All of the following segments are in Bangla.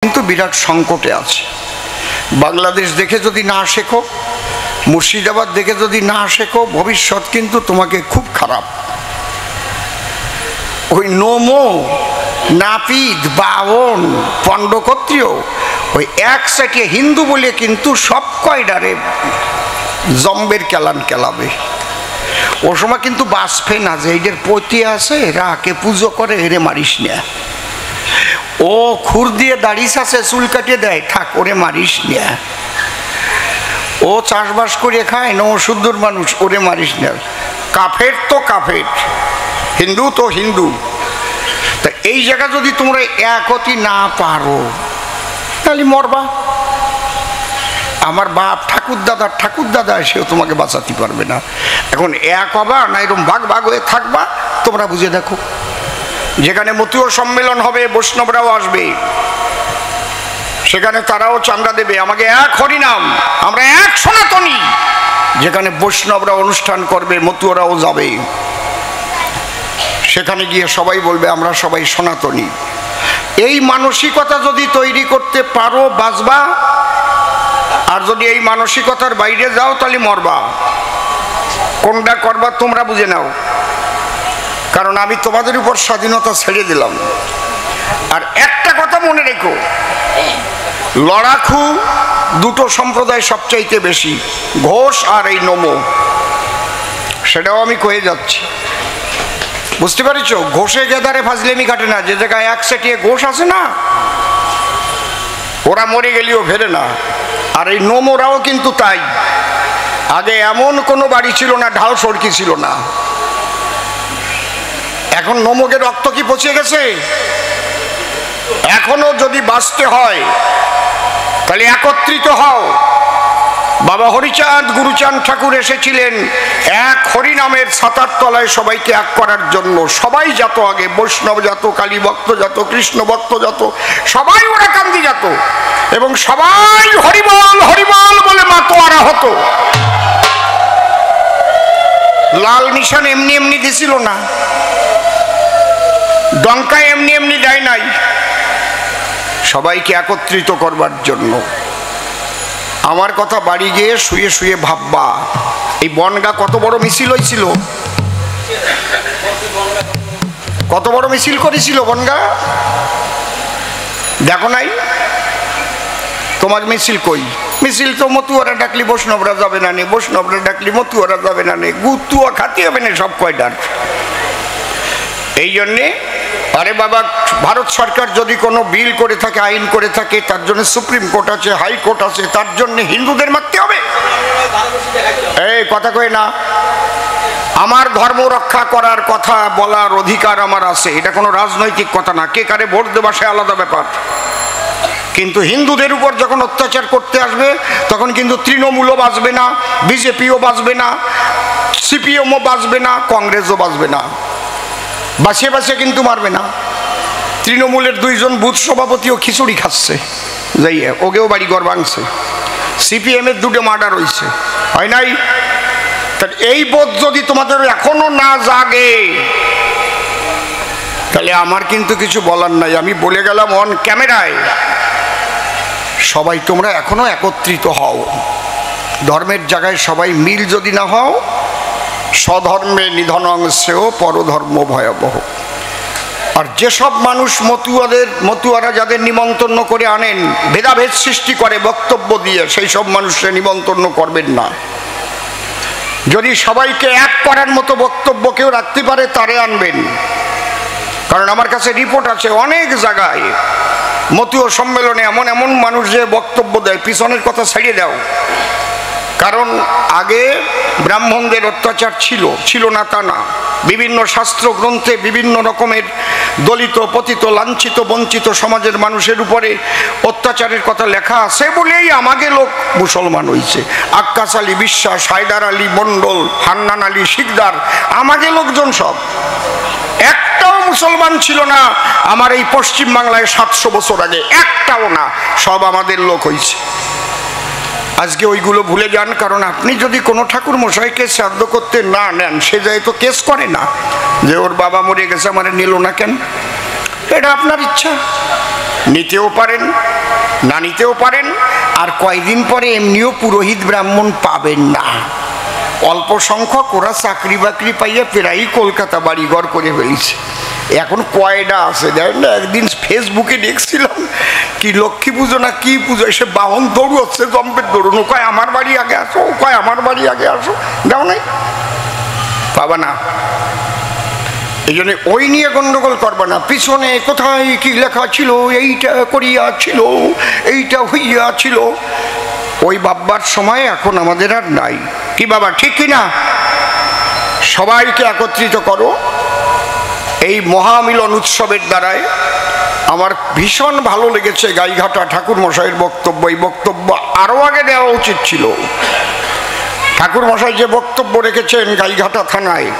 কিন্তু বিরাট সংকটে আছে। বাংলাদেশ দেখে যদি না শেখো, মুর্শিদাবাদ দেখে যদি না শেখো, ভবিষ্যৎ কিন্তু তোমাকে খুব খারাপ। ওই নোমো, নাপিত, বাবন, পণ্ডকত্রীয় ওই এক সাইটে হিন্দু বলে কিন্তু সব কয়ডারে জম্বের কেলান কেলাবে। ও সময় কিন্তু বাঁচবে না যে এদের পতি আছে, এরা আকে পুজো করে, এরে মারিস না। ও খুর দিয়ে দাড়িস আছে, চুল কাটিয়ে দেয়, থাক, ওরে মারিস না। ও চাষবাস করে খায় না, ও শুদ্ধর মানুষ, ওরে মারিস না। কাফের তো কাফের, হিন্দু তো হিন্দু। তা এই জায়গা যদি তোমরা এক হতে না পারো তাহলে মরবা। আমার বাপ ঠাকুর দাদা সেও তোমাকে বাঁচাতে পারবে না। এখন এক হবা না এরকম ভাগ ভাগ হয়ে থাকবা, তোমরা বুঝে দেখো। যেখানে মতুয় সম্মেলন হবে, বৈষ্ণবরাও আসবে, সেখানে তারাও চাঁদা দেবে, আমাকে এক হরিনাম, আমরা এক সনাতনী। যেখানে বৈষ্ণবরা অনুষ্ঠান করবে, মতুয়রাও যাবে, সেখানে গিয়ে সবাই বলবে আমরা সবাই সনাতনী। এই মানসিকতা যদি তৈরি করতে পারো বাঁচবা, আর যদি এই মানসিকতার বাইরে যাও তাহলে মরবা। কোনটা করবা তোমরা বুঝে নাও, কারণ আমি তোমাদের উপর স্বাধীনতা ছেড়ে দিলাম। আর একটা কথা মনে রেখো, লড়াকু দুটো সম্প্রদায় সবচাইতে বেশি, ঘোষ আর এই নোমো। সেটাও আমি কয়ে যাচ্ছি, বুঝতে পারছো? ঘোষে গেদারে ফাজলেমি কাটে না। যে জায়গায় এক সেটিয়ে ঘোষ আছে না, ওরা মরে গেলেও ফেরে না। আর এই নোমোরাও কিন্তু তাই। আগে এমন কোনো বাড়ি ছিল না ঢাল সড়কি ছিল না। এখন নোমোকে রক্ত কি পচে গেছে? এখনো যদি বাঁচতে হয় তাহলে একত্রিত হও। বাবা হরিচাঁদ গুরুচাঁদ ঠাকুর এসেছিলেন এক হরিনামের ছাতার তলায় সবাইকে এক করার জন্য। সবাই যত আগে, বৈষ্ণব যত, কালী ভক্ত যত, কৃষ্ণ ভক্ত যত, সবাই ওরা কান্দি যত, এবং সবাই হরিবল হরিবল বলে মাতোয়ারা হতো। লাল নিশান এমনি এমনি দিছিল না, ডঙ্কা এমনি এমনি দেয় নাই, সবাইকে একত্রিত করবার জন্য। আমার কথা বাড়ি গিয়ে শুয়ে শুয়ে ভাববা, এই বনগা কত বড় মিছিল হয়েছিল, কত বড় মিছিল করেছিল বনগা, দেখো নাই? তোমার মিছিল কই? মিছিল তো মতুয়ারা ডাকলি বৈষ্ণবরা যাবে না নে, বৈষ্ণবরা ডাকলি মতুয়ারা যাবে না নে, গুতুয়া খাতি হবে না সব কয়টার। এই জন্যে আরে বাবা, ভারত সরকার যদি কোনো বিল করে থাকে, আইন করে থাকে, তার জন্য সুপ্রিম কোর্ট আছে, হাইকোর্ট আছে, তার জন্য হিন্দুদের মারতে হবে? এই কথা কই না। আমার ধর্ম রক্ষা করার কথা বলার অধিকার আমার আছে, এটা কোনো রাজনৈতিক কথা না। কে কারে ভোট দেবা সে আলাদা ব্যাপার। কিন্তু হিন্দুদের উপর যখন অত্যাচার করতে আসবে, তখন কিন্তু তৃণমূলও বাঁচবে না, বিজেপিও বাঁচবে না, সিপিএমও বাঁচবে না, কংগ্রেসও বাঁচবে না। বাঁচিয়ে বাঁচিয়ে কিন্তু মারবে না। তৃণমূলের দুইজন বুথ সভাপতিও খিচুড়ি খাচ্ছে, যাইয়ে ওকেও বাড়ি ঘর ভাঙছে। সিপিএমের দুটো মার্ডার হয়েছে, হয় নাই? এই বোধ যদি তোমাদের এখনো না জাগে, তাহলে আমার কিন্তু কিছু বলার নাই। আমি বলে গেলাম অন ক্যামেরায়, সবাই তোমরা এখনো একত্রিত হও। ধর্মের জায়গায় সবাই মিল যদি না হও, স্বধর্মে নিধনং শ্রেয় পরধর্ম ভয়াবহ। আর যেসব মানুষ মতুয়ারা যাদের নিমন্ত্রণ করে আনেন, ভেদাভেদ সৃষ্টি করে বক্তব্য দিয়ে, সেই সব মানুষের নিমন্ত্রণ করবেন না। যদি সবাইকে এক করার মতো বক্তব্য কেউ রাখতে পারে, তারে আনবেন। কারণ আমার কাছে রিপোর্ট আছে, অনেক জায়গায় মতুয় সম্মেলনে এমন এমন মানুষ যে বক্তব্য দেয়, পিছনের কথা ছাড়িয়ে দাও। কারণ আগে ব্রাহ্মণদের অত্যাচার ছিল না তা না। বিভিন্ন শাস্ত্র গ্রন্থে বিভিন্ন রকমের দলিত, পতিত, লাঞ্ছিত, বঞ্চিত সমাজের মানুষের উপরে অত্যাচারের কথা লেখা আছে বলেই আমাকে লোক মুসলমান হয়েছে। আক্কাস আলী বিশ্বাস, হায়দার আলী মণ্ডল, হান্নান আলী শিকদার, আমাকে লোকজন সব একটাও মুসলমান ছিল না আমার এই পশ্চিম বাংলায় 700 বছর আগে, একটাও না, সব আমাদের লোক হয়েছে। আজকে ওইগুলো ভুলে যান। কারণ আপনি যদি কোনো ঠাকুর মশাইকে শ্রাদ্ধ করতে না নেন, সে যায় তো কেস করে না যে ওর বাবা মরে গেছে, আমার নিল না কেন। এটা আপনার ইচ্ছা। নিতেও পারেন, না নিতেও পারেন, আর কয়দিন পরে এমনিও পুরোহিত ব্রাহ্মণ পাবেন না। অল্প সংখ্যক ওরা চাকরি বাকরি পাইয়া প্রায়ই কলকাতা বাড়িঘর করে ফেলেছে। এখন কয়টা আছে দেখেন না, একদিন ফেসবুকে দেখছিলাম কি লক্ষ্মী পুজো না কি পুজো, এসে বাহন দৌড় হচ্ছে, জম্পের দৌড়ুন, ও কয় আমার বাড়ি আগে আসো, ও কয় আমার বাড়ি আগে আসো, দাও নাই পাবা না। এই জন্য ওই নিয়ে গন্ডগোল করবা না। পিছনে কোথায় কি লেখা ছিল, এইটা করিয়া ছিল, এইটা হইয়া ছিল, ওই বাবার সময় এখন আমাদের আর নাই। কি বাবা ঠিক কিনা? সবাইকে একত্রিত করো এই মহামিলন উৎসবের দ্বারায়। আমার ভীষণ ভালো লেগেছে গাইঘাটা ঠাকুর মশাইয়ের বক্তব্য। এই বক্তব্য আরো আগে দেওয়া উচিত ছিল। ঠাকুর মশাই যে বক্তব্য রেখেছেন গাইঘাটা থানায়,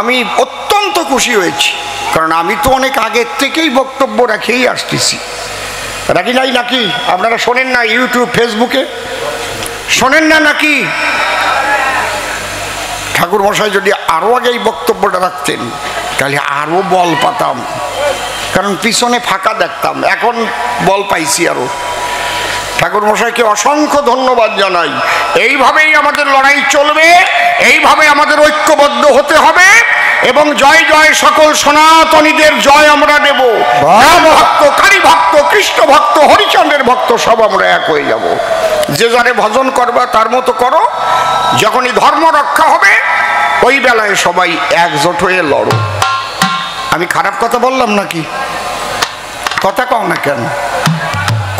আমি অত্যন্ত খুশি হয়েছি, কারণ আমি তো অনেক আগের থেকেই বক্তব্য রেখেই আসতেছি। রাখি নাই নাকি? আপনারা শোনেন না ইউটিউব ফেসবুকে? শোনেন না নাকি? ঠাকুর মশাই যদি আরো আগে এই বক্তব্যটা রাখতেন তাহলে আরো বল পাতাম, কারণ পিছনে ফাঁকা দেখতাম, এখন বল পাইছি আরো। ঠাকুর মশাইকে অসংখ্য ধন্যবাদ জানাই। এইভাবেই আমাদের লড়াই চলবে, এইভাবে আমাদের ঐক্যবদ্ধ হতে হবে, এবং জয় জয় সকল সনাতনীদের জয় আমরা নেব। রাম ভক্ত, কালী ভক্ত, কৃষ্ণ ভক্ত, হরিচন্দ্রের ভক্ত সব আমরা এক হয়ে যাব। যে যারে ভজন করবা তার মতো করো। যখনই ধর্ম রক্ষা হবে ওই বেলায় সবাই একজোট হয়ে লড়ো। আমি খারাপ কথা বললাম নাকি? কথা কও না কেন?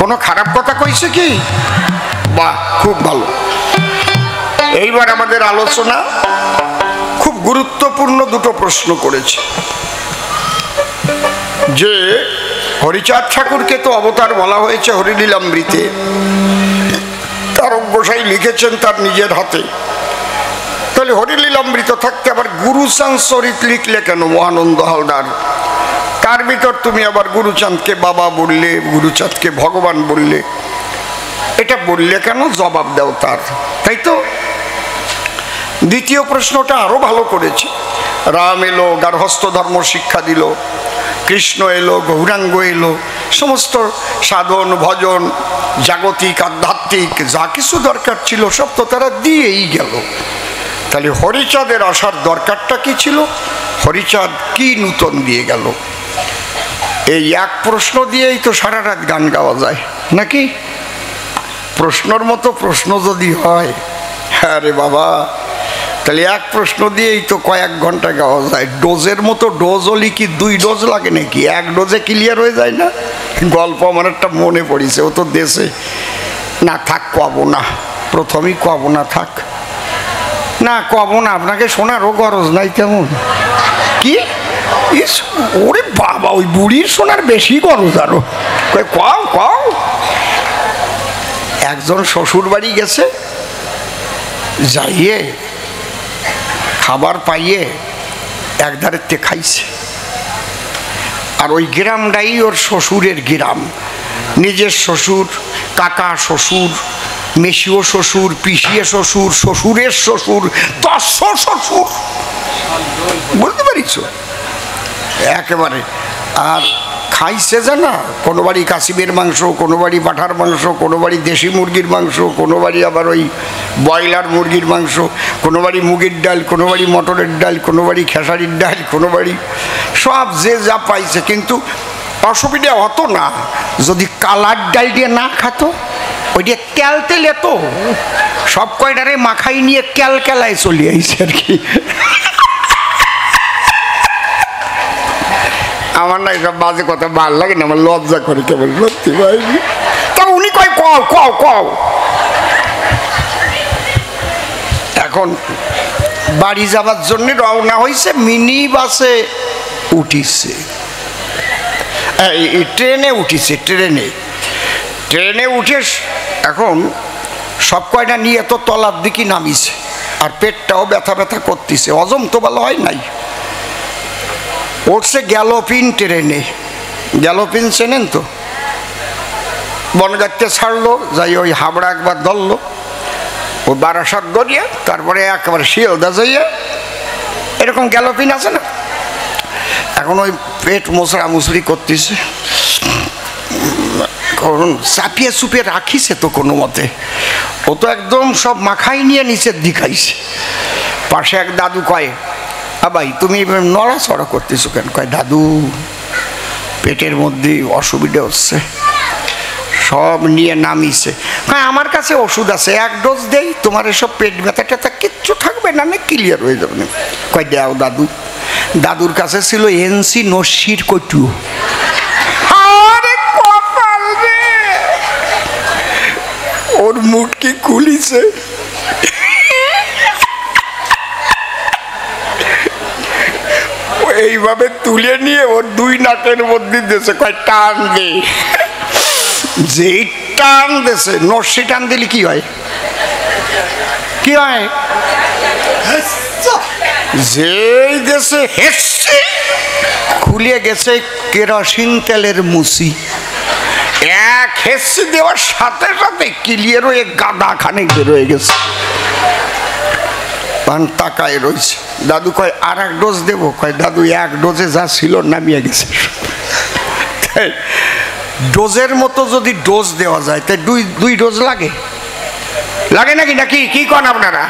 কোনো খারাপ কথা কইছে কি? বাহ, খুব ভালো। এইবার আমাদের আলোচনা খুব গুরুত্বপূর্ণ দুটো প্রশ্ন করেছে। যে হরিচাঁদ ঠাকুরকে তো অবতার বলা হয়েছে হরিলীলামৃতে, তারক গোসাই লিখেছেন তার নিজের হাতে। তাহলে হরিলীলামৃত থাকতে আবার গুরুচাঁদ চরিত লিখলে কেন মহানন্দ হালদার? তার ভিতর তুমি আবার গুরুচাঁদকে বাবা বললে, গুরুচাঁদকে ভগবান বললে, এটা বললে কেন? জবাব দাও তার, তাই তো। দ্বিতীয় প্রশ্নটা আরো ভালো করেছে। রাম এলো, গার্হস্থ ধর্ম শিক্ষা দিল, কৃষ্ণ এলো, গৌরাঙ্গ এলো, সমস্ত সাধন ভজন জাগতিক আধ্যাত্মিক যা কিছু দরকার ছিল সব তো তারা দিয়েই গেল। তাহলে হরিচাঁদের আসার দরকারটা কি ছিল? হরিচাঁদ কি নূতন দিয়ে গেল? এই এক প্রশ্ন দিয়েই তো সারা রাত গান গাওয়া যায় নাকি? প্রশ্নর মতো প্রশ্ন যদি হয়, হ্যাঁ রে বাবা, তাহলে এক প্রশ্ন দিয়েই তো কয়েক ঘন্টা গাওয়া যায়। ডোজের মতো ডোজ হলে কি 2 ডোজ লাগে নাকি? এক ডোজে ক্লিয়ার হয়ে যায় না? গল্প আমার একটা মনে পড়েছে, ও তো দেশে না থাক, কব না, প্রথমেই কব না, থাক না, কব না, আপনাকে শোনারও গরজ নাই। কেমন কি? ওরে বাবা, ওই বুড়ির শোনার বেশি গরজ আরো। কও কও। একজন শ্বশুর বাড়ি গেছে, যাইয়ে খাবার পাইয়ে একধারেতে খাইছে। আর ওই গ্রামটাই ওর শ্বশুরের গ্রাম। নিজের শ্বশুর, কাকা শ্বশুর, মেশিও শ্বশুর, পিসিয়ে শ্বশুর, শ্বশুরের শ্বশুর, 10 শ্বশুর, বলতে পারিস একেবারে। আর খাইছে জানা, কোনো বাড়ি কাশিমের মাংস, কোনো বাড়ি পাঠার মাংস, কোনো বাড়ি দেশি মুরগির মাংস, কোনো বাড়ি আবার ওই ব্রয়লার মুরগির মাংস, কোনো বাড়ি মুগের ডাল, কোনো বাড়ি মটরের ডাল, কোনো বাড়ি খেসারির ডাল, কোনো বাড়ি সব যে যা পাইছে। কিন্তু অসুবিধা হতো না যদি কালার ডাল দিয়ে না খাতো। ওই দিয়ে তেল তেলে তো সব কয়টারে মাখাই নিয়ে ক্যালকেলায় চলে আইছে আর কি। আমার না এসব বাজে কথা ভাল লাগে না, আমার লজ্জা করে কেবল সত্যি ভাই। তা উনি কয় কও কও কও। এখন বাড়ি যাবার জন্য রওনা হয়েছে, মিনি বাসে উঠিছে, ট্রেনে উঠিছে, ট্রেনে উঠে এখন সব কয়টা নিয়ে তো তলার দিকে নামিছে, আর পেটটাও ব্যথা ব্যথা করতেছে, হজম তো ভালো হয় নাই। উঠছে গ্যালোপিন ট্রেনে। গ্যালোপিন চেনেন তো? বনগাঁতে ছাড়লো, যাই ওই হাবড়া একবার ধরলো, ওই বারাসাত গড়িয়ে তারপরে একেবারে শিয়ালদা যাইয়া, এরকম গ্যালোপিন আছে না। এখন ওই পেট মোচড়া মুচড়ি করতেছে, চাপিয়ে চুপিয়ে রাখিছে তো কোনো মতে, ও তো একদম সব মাখাই নিয়ে নিচের দিকাইছে। পাশে এক দাদু কয়, ভাই তুমি নড়াচড়া করতেছো কেন? কয় দাদু পেটের মধ্যে অসুবিধা হচ্ছে, সব নিয়ে নামিছে। হ্যাঁ আমার কাছে ওষুধ আছে, এক ডোজ দেই, তোমার এসব পেট ব্যথা ট্যাথা কিচ্ছু থাকবে না, না ক্লিয়ার হয়ে যাবে না। কয় দাও দাদু। দাদুর কাছে ছিল এনসি নস্যির কটু। ওর মুটকি খুলিছে, এইভাবে তুলে নিয়ে ওর দুই নাকের মধ্যে দিয়েছে, কয় টান দে। যে টান দিয়েছে, নস্যি টান দিলে কি হয়? কি হয়? যেই দেশে হেসছে খুলে গেছে কেরোসিন তেলের মুসি। এক হেসে দেওয়ার সাথে সাথে ক্লিয়ার হয়ে গাদা খানে বেরোয় গেছে। পান তাকায় রয়েছে। দাদু কয় আর এক ডোজ দেবো? কয় দাদু এক ডোজে যা ছিল নামিয়ে গেছে। ডোজের মতো যদি ডোজ দেওয়া যায় তাই দুই ডোজ লাগে লাগে নাকি? নাকি কি কন আপনারা?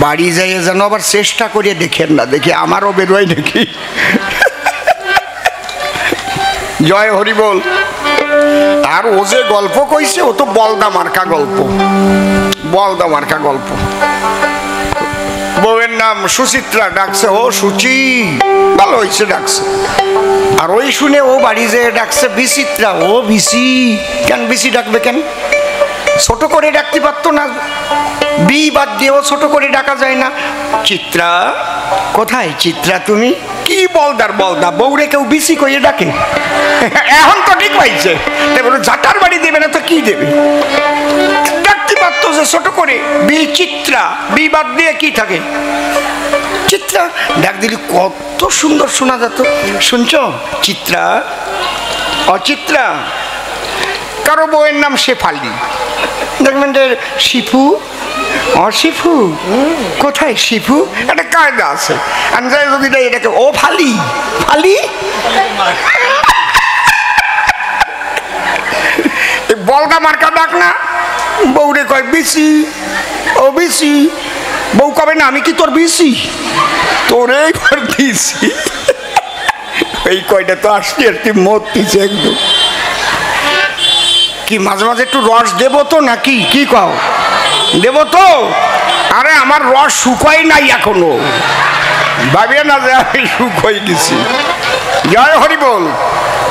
বাড়ি যাইয়ে যেন আবার চেষ্টা করিয়ে দেখেন না, দেখি আমারও বেরোয় নাকি। জয় হরি বল। আর ও যে গল্প কইছে ও তো বলদা মার্কা গল্প, বলদা মার্কা গল্প। বউয়ের নাম সুচিত্রা, ডাকছে ও সুচি, ভালো হয়েছে ডাকছে। আর ওই শুনে ও বাড়ি যেয়ে ডাকছে বিচিত্রা, ও বিসি। কেন বিসি ডাকবে কেন? ছোট করে ডাকতে পারতো না? বি বাদ দিয়েও ছোট করে ডাকা যায় না? চিত্রা কোথায়? চিত্রা তুমি কি বলদার বলদা, বউরে কেউ বিসি কইয়ে ডাকে? এখন তো ঠিক হয়েছে, জাটার বাড়ি দেবে না তো কি দেবে? ডাকতে পারতো যে ছোট করে, বিচিত্রা, বি বাদ দিয়ে কি থাকে? চিত্রা ডাক দিলি কত সুন্দর শোনা যেত। শুনছ চিত্রা, অচিত্রা। কারো বউয়ের নাম শেফালি, দেখবেন যে শিফু, অশিফু। কোথায় শিফু? একটা কায়দা আছে, আমি যাই যদি এটাকে ও ফালি, ফালি। বলদা মার্কা ডাক না, বউরে কয় বিসি, ও বিসি। বউ কবে না আমি কি তোর বিসি? তোরে বিসি। এই কয়টা তো আসছি আর কি মত পিছে একদম। কি মাঝে মাঝে একটু রস দেবো তো নাকি? কি কও? দেবো তো? আরে আমার রস শুকাই নাই এখনো, ভাবিয়ে না যে আমি শুকাই গেছি। জয় হরি বল।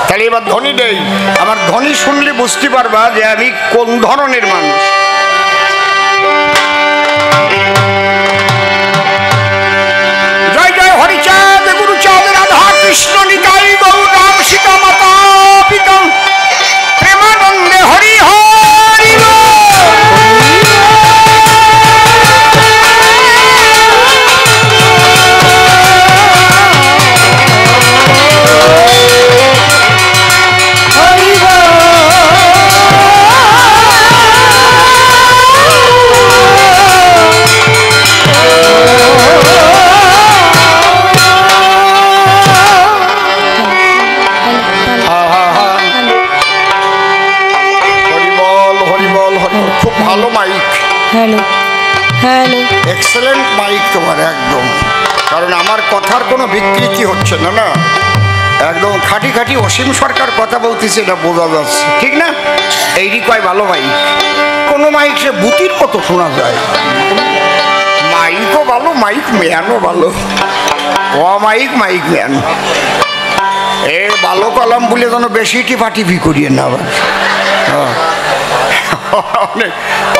তাহলে এবার ধ্বনি দেই, আমার ধ্বনি শুনলে বুঝতে পারবা যে আমি কোন ধরনের মানুষ। জয় জয় হরিচাঁদ গুরুচাঁদ রাধা কৃষ্ণ নিতাই গৌর রাম সীতা মাতা পিতা প্রেমানন্দে হরি হরি বল। এক্সেলেন্ট মাইক তোমার একদম, কারণ আমার কথার কোনো বিকৃতি হচ্ছে না, না একদম খাঁটি খাঁটি অসীম সরকার কথা বলতেছে, এটা বোঝা যাচ্ছে, ঠিক না? এইটি কয় ভালো মাইক। কোনো মাইক সে বুতির মতো শোনা যায়, মাইকও ভালো, মাইক ম্যানও ভালো, ও মাইক মাইক ম্যান। এ ভালো কলম বলে যেন বেশি টিপাটিপি করিয়ে না আবার।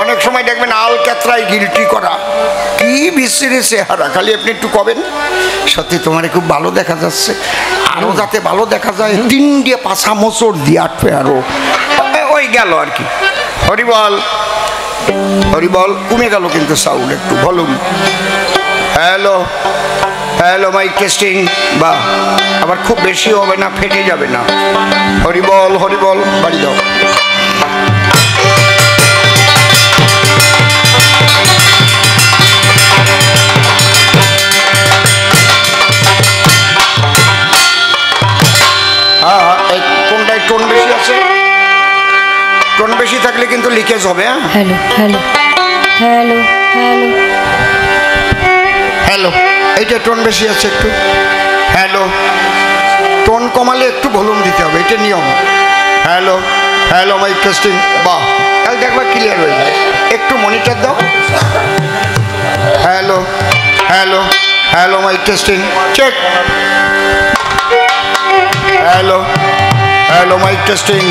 অনেক সময় দেখবেন আল ক্যাতরাই গিলটি করা, কি বিশ্রী চেহারা, খালি আপনি একটু কবেন সত্যি তোমার খুব ভালো দেখা যাচ্ছে, আরো যাতে ভালো দেখা যায় 3 দিয়ে 5 মোচড় দিয়ে আটবে, আরো ওই গেল আর কি। হরিবল হরিবল। কমে গেল কিন্তু সাউন্ড একটু, volume. Hello hello, mic testing. বা আবার খুব বেশি হবে না, ফেটে যাবে না। হরিবল হরিবল, বাড়ি দাও। হ্যাঁ, কোনটায় টোন বেশি আছে? টোন বেশি থাকলে কিন্তু লিকেজ হবে। Hello hello hello hello hello, এইটা টোন বেশি আছে একটু। হ্যালো, টোন কমালে একটু ভলিউম দিতে হবে, এটা নিয়ম। Hello hello, mic testing. বাহ, তাহলে দেখবা ক্লিয়ার হয়ে যায়। একটু মনিটর দাও। Hello hello hello, mic testing check. Hello hello, mic testing.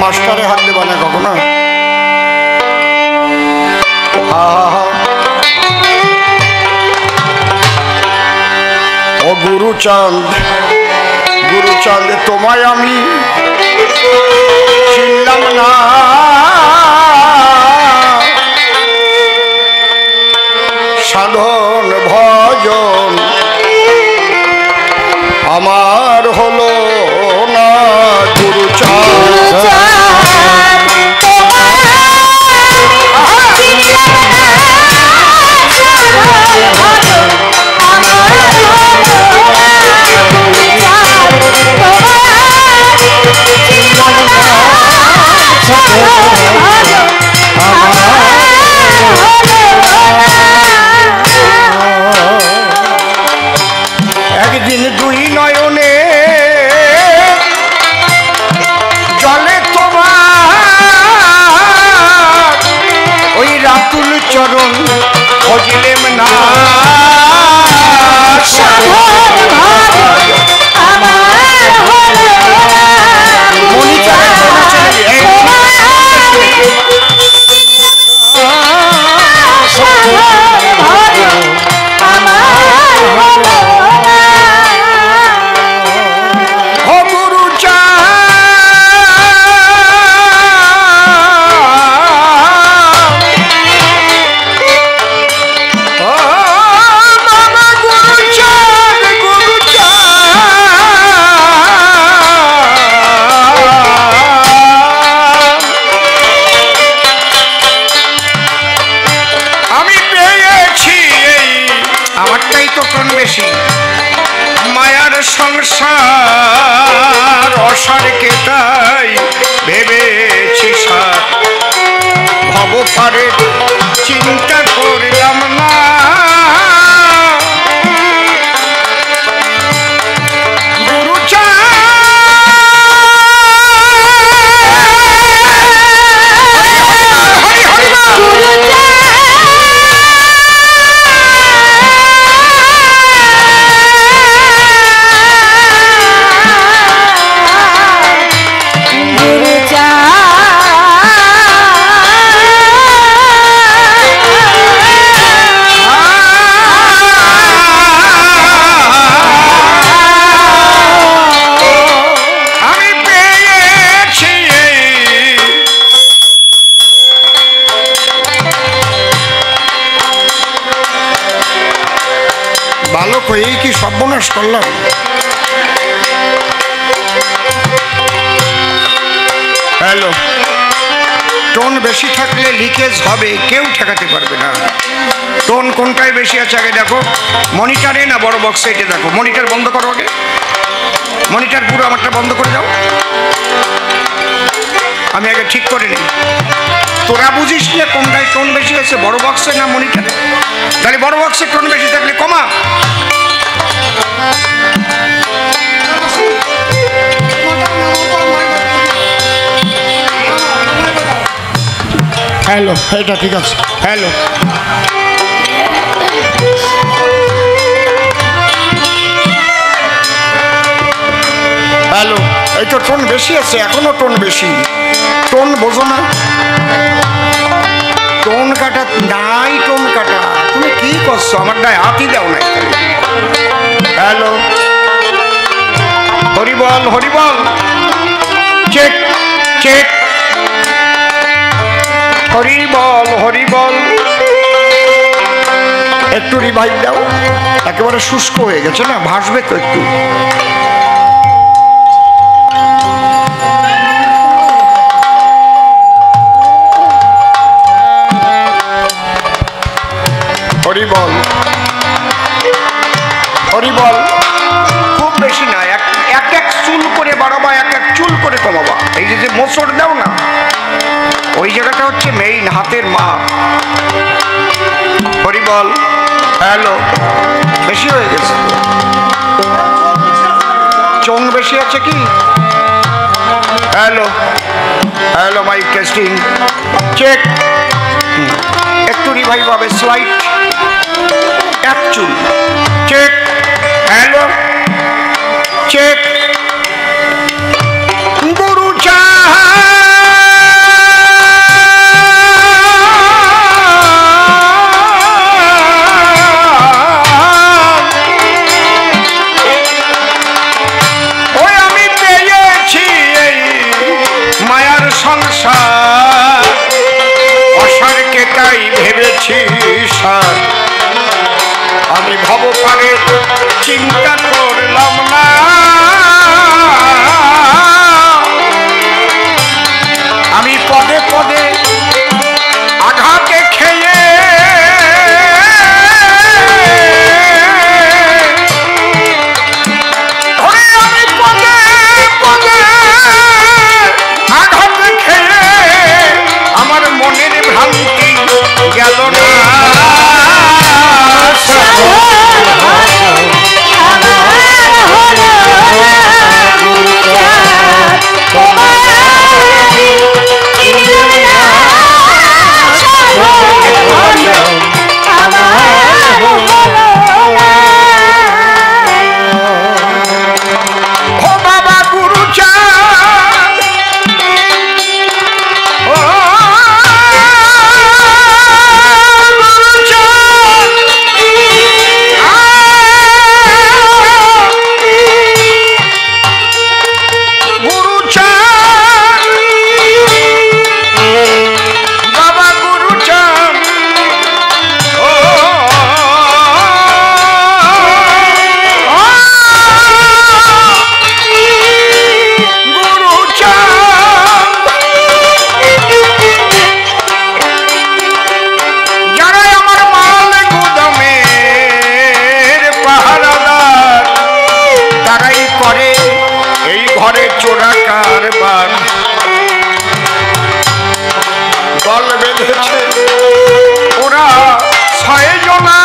মাস্টারে হাত দেবা না কখনো। হা হা হা। ও গুরুচাঁদ, গুরুচাঁদ তোমায় আমি চিনলাম না, সাধন ভজন আমার হলো না গুরুচাঁদ। একদিন দুই নয়নে জলে তোমার ওই রাতুল চরণ খোঁজলেম না, মায়ার সংসার অসারকে তাই ভেবেছি সার, ভব পারে চিন্তা করলাম না, বালক হয়েই কি সর্বনাশ করলাম। হ্যালো, টোন বেশি থাকলে লিকেজ হবে, কেউ ঠেকাতে পারবে না। টোন কোনটায় বেশি আছে আগে দেখো, মনিটরে না বড় বক্সে, এটা দেখো। মনিটর বন্ধ করো আগে, মনিটর পুরো আমারটা বন্ধ করে দাও, আমি আগে ঠিক করে নিই। তোরা বুঝিস না কোনটায় টোন বেশি আছে, বড় বক্সে না মনিটরে? তাহলে বড় বক্সে টোন বেশি থাকলে কমা। হ্যালো, এটা ঠিক আছে। হ্যালো, হ্যালো, এই তো টোন বেশি আছে, এখনো টোন বেশি। টোন বোঝো না? টোন কাটা নাই, টোন কাটা। তুমি কি করছো? আমার গায়ে হাতই দাও নাই। হ্যালো, হরিবল হরিবল, চেক চেক, হরিবল হরিবল। একটু রিভাইভ দাও, একেবারে শুষ্ক হয়ে গেছে না, ভাসবে তো একটু। হরিবল হরিবল। খুব বেশি না, এক এক চুল করে বাড়াবা, এক এক চুল করে কমাবা। এই যে মোচড় দাও না, জায়গাটা হচ্ছে মেইন হাতের মাপ। হরি বল। হ্যালো, বেশি হয়ে গেছে, চোং বেশি আছে কি? Hello hello, mic testing check. একটু রিভাইভ হবে, স্লাইড এক চুল চেক। Hello check. গুরু ওই আমি পেয়েছি এই মায়ার সংসার, অসারকে তাই ভেবেছি সার। আমি ভবপারে চিন্তা করলাম না, আমি পদে পদে আঘাতে খেয়ে আমি পদে পদে আঘাতে খেয়ে আমার মনের ভ্রান্তি গেল না। দল বেঁধেছে ওরা 6 জনা,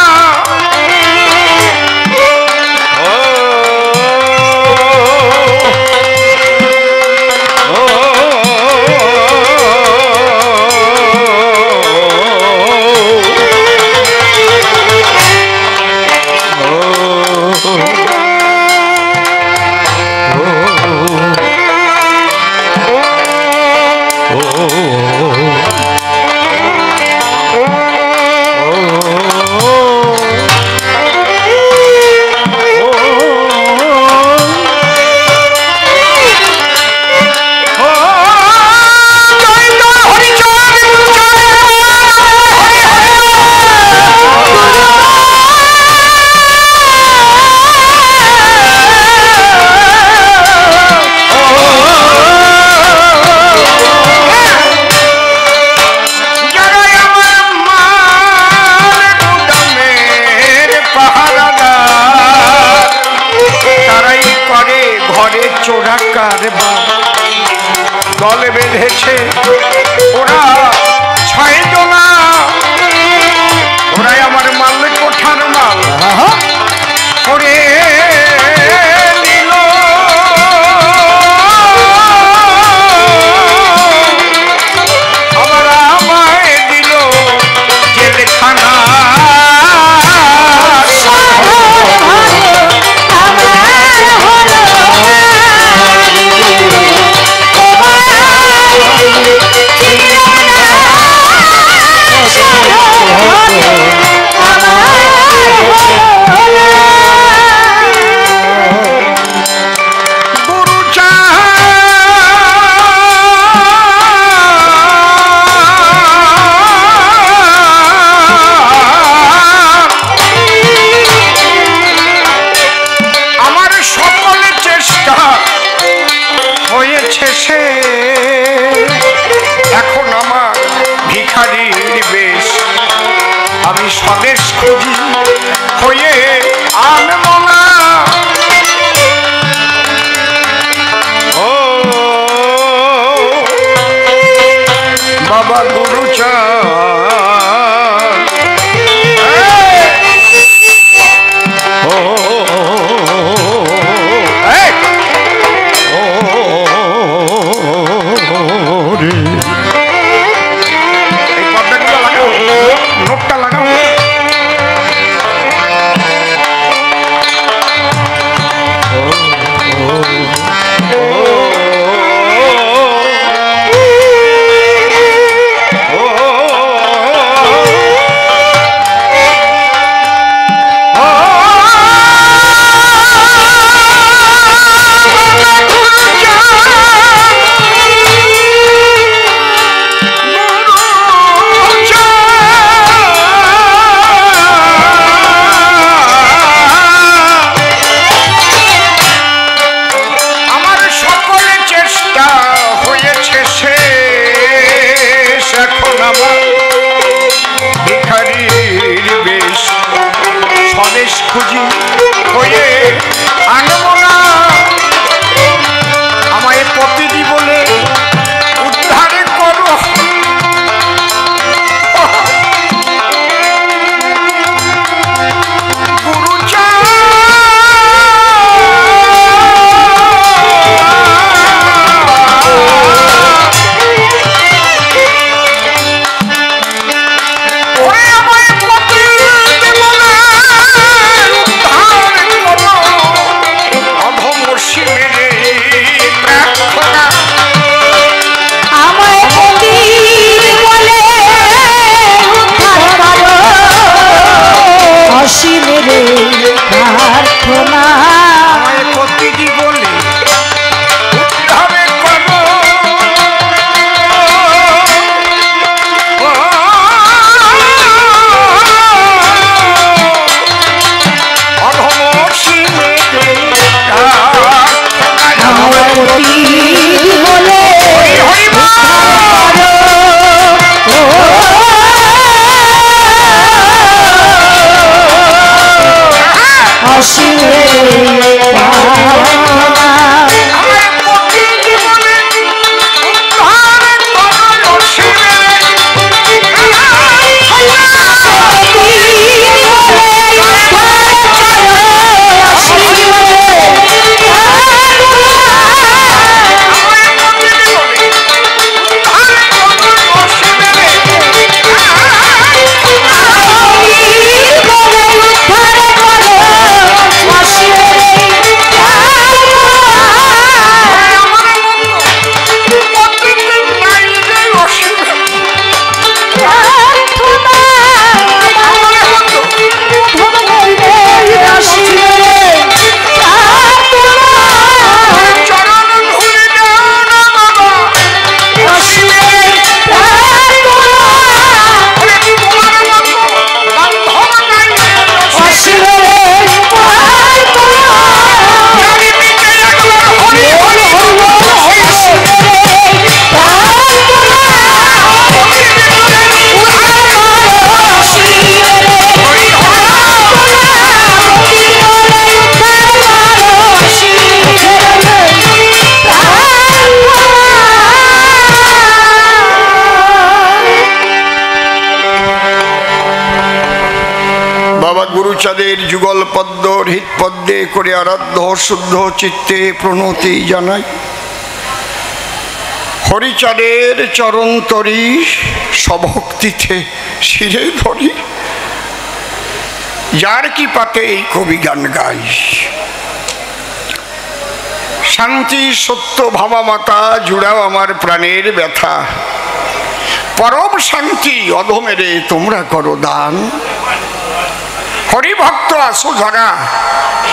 দল বেঁধেছে ওরা 6 জনা, ওরাই আমার মাল কোঠার মাল করে নিল। আবার আমায় দিল জেলখানা। বাবা গুরুচাঁদ ও এই পর্দাগুলো লাগাও, নোটটা লাগাও। খুঁজি হয়ে আনবো না আমায় প্রতিদি বলে উদ্ধার করো। গুরুচাঁদের যুগল পদ্ম হৃৎপদ্মে করে আরাধ্য শুদ্ধ চিত্তে প্রণতি জানাই। হরিচাঁদের চরণ তরি স্বভক্তিতে শিরে ধরি, যার কি পাতে এই কবি গান গাই। শান্তি সত্য ভাবা মাতা জুড়াও আমার প্রাণের ব্যথা, পরম শান্তি অধমেরে তোমরা করো দান। হরিভক্ত আসো যারা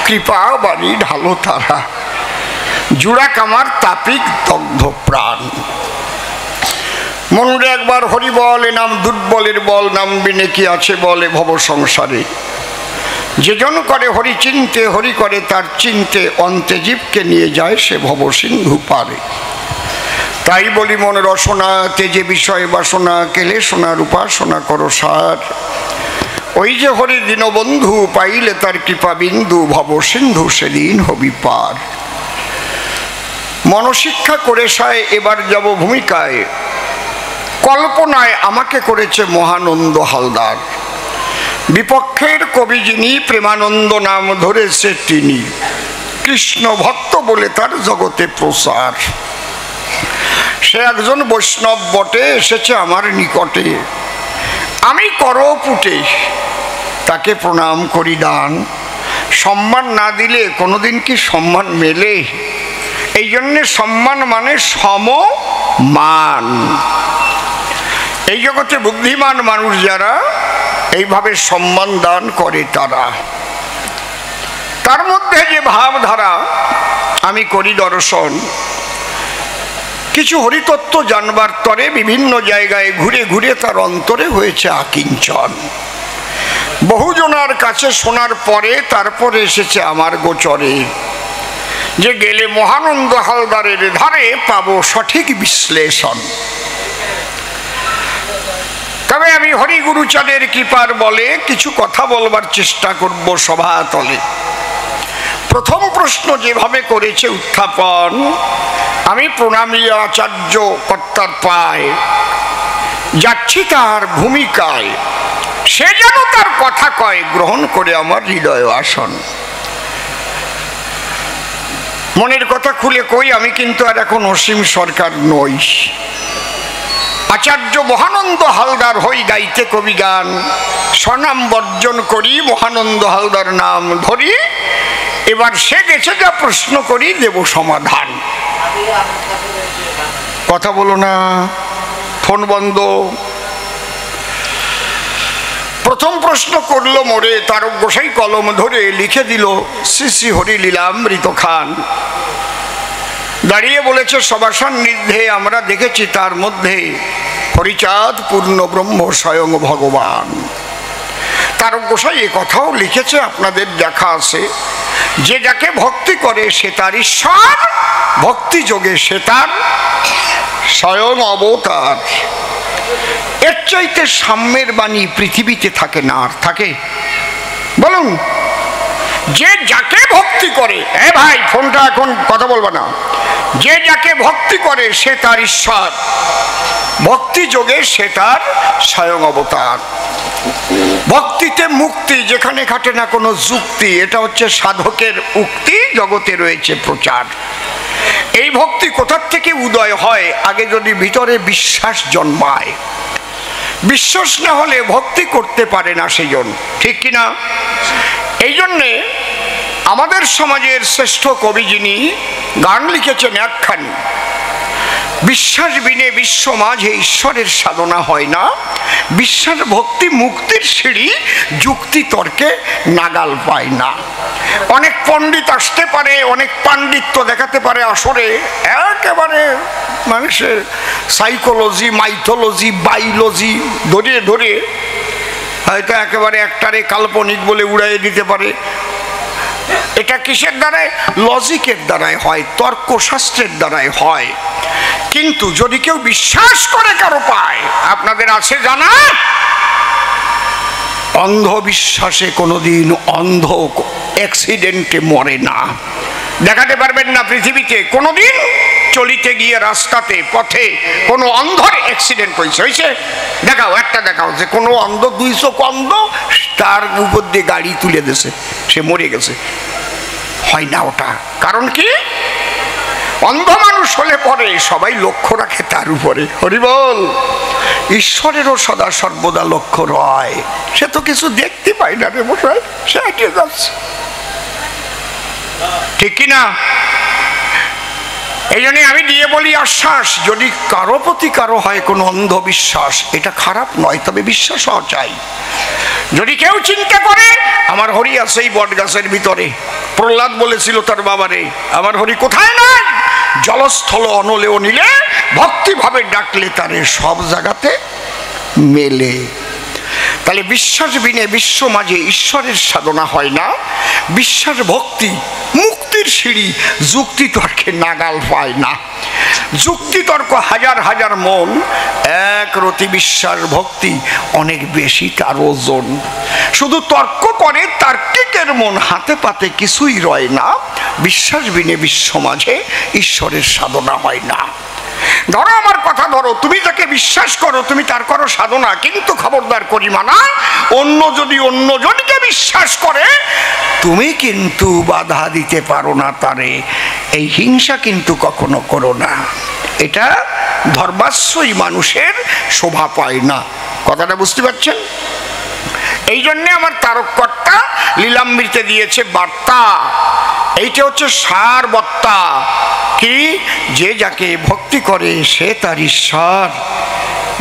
কৃপা বাড়ি ঢালো তারা, জুড়া কামার তাপিক দগ্ধ প্রাণ। মনরে একবার হরি বল, এ নাম দুর্বলের বল, নাম বিনে কি আছে বলে ভব সংসারে। যেজন করে হরি চিনতে, হরি করে তার চিনতে, অন্তে জীবকে নিয়ে যায় সে ভব সিন্ধু পারে। তাই বলি মন রসনা তেজে বিষয় বাসনা, কেলে সোনার উপাসনা করো সার। ওই যে হরি দীনবন্ধু পাইলে তার কৃপা বিন্দু, ভব সিন্ধু সেদিন হবি পার। মনশিক্ষা করে সায় এবার যাব ভূমিকায়, কল্পনায় আমাকে করেছে মহানন্দ হালদার। বিপক্ষের কবি যিনি প্রেমানন্দ নাম ধরেছে তিনি, কৃষ্ণ ভক্ত বলে তার জগতে প্রসার। সে একজন বৈষ্ণব বটে, এসেছে আমার নিকটে। আমি করপুটে তাকে প্রণাম করি দান। সম্মান না দিলে কোনোদিন কি সম্মান মেলে? এই জন্যে সম্মান মানে সমমান। এই জগতে বুদ্ধিমান মানুষ যারা এইভাবে সম্মান দান করে তারা, তার মধ্যে যে ভাবধারা আমি করি দর্শন। কিছু হরিতত্ত্ব জানবার তরে বিভিন্ন জায়গায় ঘুরে ঘুরে তার অন্তরে হয়েছে আকিঞ্চন। বহুজনার কাছে শোনার পরে তারপরে এসেছে আমার গোচরে যে গেলে মহানন্দ হালদারের ধারে পাবো সঠিক বিশ্লেষণ। তবে আমি হরিগুরুচাঁদের কৃপার বলে কিছু কথা বলবার চেষ্টা করব সভাতলে। প্রথম প্রশ্ন যেভাবে করেছে উত্থাপন, আমি প্রণামী আচার্য কর্তার পায় যাচ্ছি তার ভূমিকায়, সে যেন তার কথা কয় গ্রহণ করে আমার হৃদয় আসন। মনের কথা খুলে কই, আমি কিন্তু আর এখন অসীম সরকার নই। আচার্য মহানন্দ হালদার হই গাইতে কবি গান, স্বনাম বর্জন করি মহানন্দ হালদার নাম ধরি। এবার সে গেছে যা প্রশ্ন করি দেব সমাধান। কথা বলো না, ফোন বন্ধ। প্রথম প্রশ্ন করলো মোরে তারক গোসাই কলম ধরে লিখে দিল শ্রী শ্রী হরিলীলামৃত খান। দাঁড়িয়ে বলেছে সবার সান্নিধ্যে আমরা দেখেছি তার মধ্যে হরিচাঁদ পূর্ণ ব্রহ্ম স্বয়ং ভগবান। তারক গোসাই এ কথাও লিখেছে, আপনাদের দেখা আছে, যে যাকে ভক্তি করে সে তার ঈশ্বর, ভক্তি যোগে সে তার স্বয়ং অবতার। এর চাইতে সাম্যের বাণী পৃথিবীতে থাকে না। আর থাকে? বলুন। যে যাকে ভক্তি করে, এ ভাই ফোনটা এখন কথা বলবা না, যে যাকে ভক্তি করে সে তার ঈশ্বর, ভক্তি যোগে সে তার স্বয়ং অবতার। ভক্তিতে মুক্তি, যেখানে খাটে না কোনো যুক্তি, এটা হচ্ছে সাধকের উক্তি, জগতে রয়েছে প্রচার। এই ভক্তি কোথার থেকে উদয় হয়? আগে যদি ভিতরে বিশ্বাস জন্মায়। বিশ্বাস না হলে ভক্তি করতে পারে না সেই জন্য, ঠিক কিনা? এই জন্যে আমাদের সমাজের শ্রেষ্ঠ কবি যিনি গান লিখেছেন একখানি, বিশ্বাস বিনে বিশ্ব মাঝে ঈশ্বরের সাধনা হয় না। বিশ্বাস ভক্তি মুক্তির সিঁড়ি, যুক্তি তর্কে নাগাল পায় না। অনেক পণ্ডিত আসতে পারে, অনেক পাণ্ডিত্য দেখাতে পারে আসরে, একেবারে মানুষের সাইকোলজি, মাইথোলজি, বায়োলজি ধরে ধরে হয়তো একেবারে একটারে কাল্পনিক বলে উড়াইয়ে দিতে পারে। এটা কিসের দ্বারায়? লজিকের দ্বারাই হয়, তর্কশাস্ত্রের দ্বারাই হয়। কিন্তু যদি কেউ বিশ্বাস করে কারো পায়, আপনাদের আছে জানা, অন্ধবিশ্বাসে কোনোদিন অন্ধ অ্যাক্সিডেন্টে মরে না। দেখাতে পারবেন না পৃথিবীতে কোনোদিন চলিতে গিয়ে রাস্তাতে পথে কোনো অন্ধর অ্যাক্সিডেন্ট হয়েছে? দেখাও, একটা দেখাও যে কোনো অন্ধ, 200 অন্ধ, তার উপর দিয়ে গাড়ি তুলে দিয়েছে, সে মরে গেছে। হয় না ওটা। কারণ কি? অন্ধ মানুষ হলে পরে সবাই লক্ষ্য রাখে তার উপরে। হরিবল। ঈশ্বরেরও সদা সর্বদা লক্ষ্য রয়, সে তো কিছু দেখতে পায় না রে মশাই, সে এগিয়ে যাচ্ছে, ঠিক কিনা? এই জন্য আমি দিয়ে বলি আশ্বাস, যদি কারো প্রতি কারো হয় কোনো অন্ধবিশ্বাস, এটা খারাপ নয়, তবে বিশ্বাস হওয়া চাই। যদি কেউ চিন্তা করে আমার হরি আছে এই বট গাছের ভিতরে, প্রহ্লাদ বলেছিল তার বাবারে, আমার হরি কোথায় নাই, জলস্থল অনলেও নিলে, ভক্তিভাবে ডাকলে তারে সব জায়গাতে মেলে। তাহলে বিশ্বাস বিনে বিশ্ব মাঝে ঈশ্বরের সাধনা হয় না। বিশ্বাস ভক্তি মুক্তির সিঁড়ি, যুক্তি তর্কে নাগাল পায় না। যুক্তি তর্ক হাজার হাজার মন, এক রতি বিশ্বাস ভক্তি অনেক বেশি তার ওজন। শুধু তর্ক করে তার্কিকের মন, হাতে পাতে কিছুই রয় না। বিশ্বাস বিনে বিশ্ব মাঝে ঈশ্বরের সাধনা হয় না। ধরো আমার কথা ধরো, তুমি যাকে বিশ্বাস করো তুমি তার করো সাধনা, কিন্তু খবরদার করি মানা অন্য যদি অন্যজনকে বিশ্বাস করে তুমি কিন্তু বাধা দিতে পারো না তারে। এই হিংসা কিন্তু কখনো করো না, এটা ধর্মাশ্রয়ী মানুষের শোভা পায় না। কথাটা বুঝতে পারছেন? এই জন্যে আমার তারককর্তা লীলামৃতে দিয়েছে বার্তা, এইটা হচ্ছে সার বার্তা, কি যে যাকে ভক্তি করে সে তার ঈশ্বর,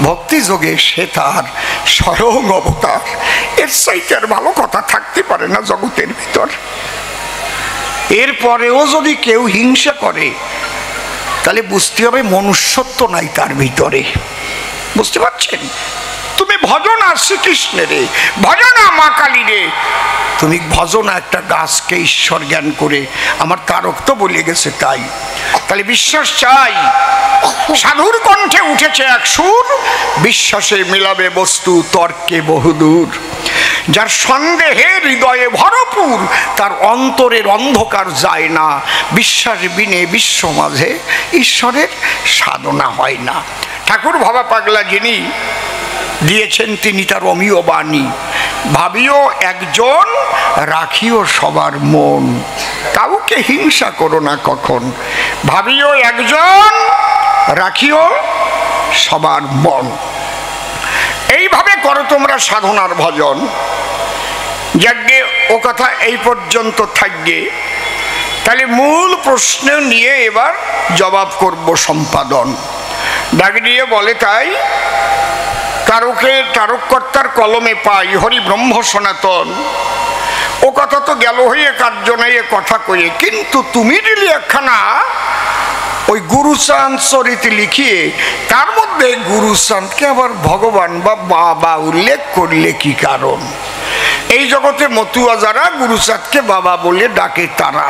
ভক্তি যোগে সে তার স্বয়ং অবতার। এর চাইতে আর ভালো কথা থাকতে পারে না জগতের ভিতর। এরপরেও যদি কেউ হিংসা করে তাহলে বুঝতে হবে মনুষ্যত্ব নাই তার ভিতরে। বুঝতে পারছেন? তুমি ভজনা শ্রীকৃষ্ণের, ভজনা মা কালী রে, তুমি ভজনা একটা গাছকে ঈশ্বর জ্ঞান করে। আমার তারক তো বলে গেছে তাই। তাহলে বিশ্বাস চাই। সাধুর কণ্ঠে উঠেছে এক সুর, বিশ্বাসে মিলাবে বস্তু তর্কে বহুদূর। যার সন্দেহে হৃদয়ে ভরপুর তার অন্তরের অন্ধকার যায় না। বিশ্বাস বিনে বিশ্ব মাঝে ঈশ্বরের সাধনা হয় না। ঠাকুর ভাবা পাগলা যিনি দিয়েছেন তিনি তার অমীয় বাণী, ভাবিও একজন রাখিও সবার মন। কাউকে হিংসা করো না কখন, ভাবিও একজন রাখিও সবার মন। এইভাবে করো তোমরা সাধনার ভজন। যাকে ও কথা এই পর্যন্ত থাকবে। তাহলে মূল প্রশ্ন নিয়ে এবার জবাব করব সম্পাদন। ডাক দিয়ে বলে তাই তারককর্তার কলমে পাই হরি ব্রহ্ম সনাতন। ও কথা তো গেল হয়ে কার্য নাই এ কথা কয়ে, কিন্তু তুমি দিলি একখানা ওই গুরুচাঁদ চরিত্র লিখিয়ে তার মধ্যে গুরুচাঁদকে আবার ভগবান বা বাবা উল্লেখ করলে কি কারণ? এই জগতে মতুয়া যারা গুরুচাঁদকে বাবা বলে ডাকে তারা।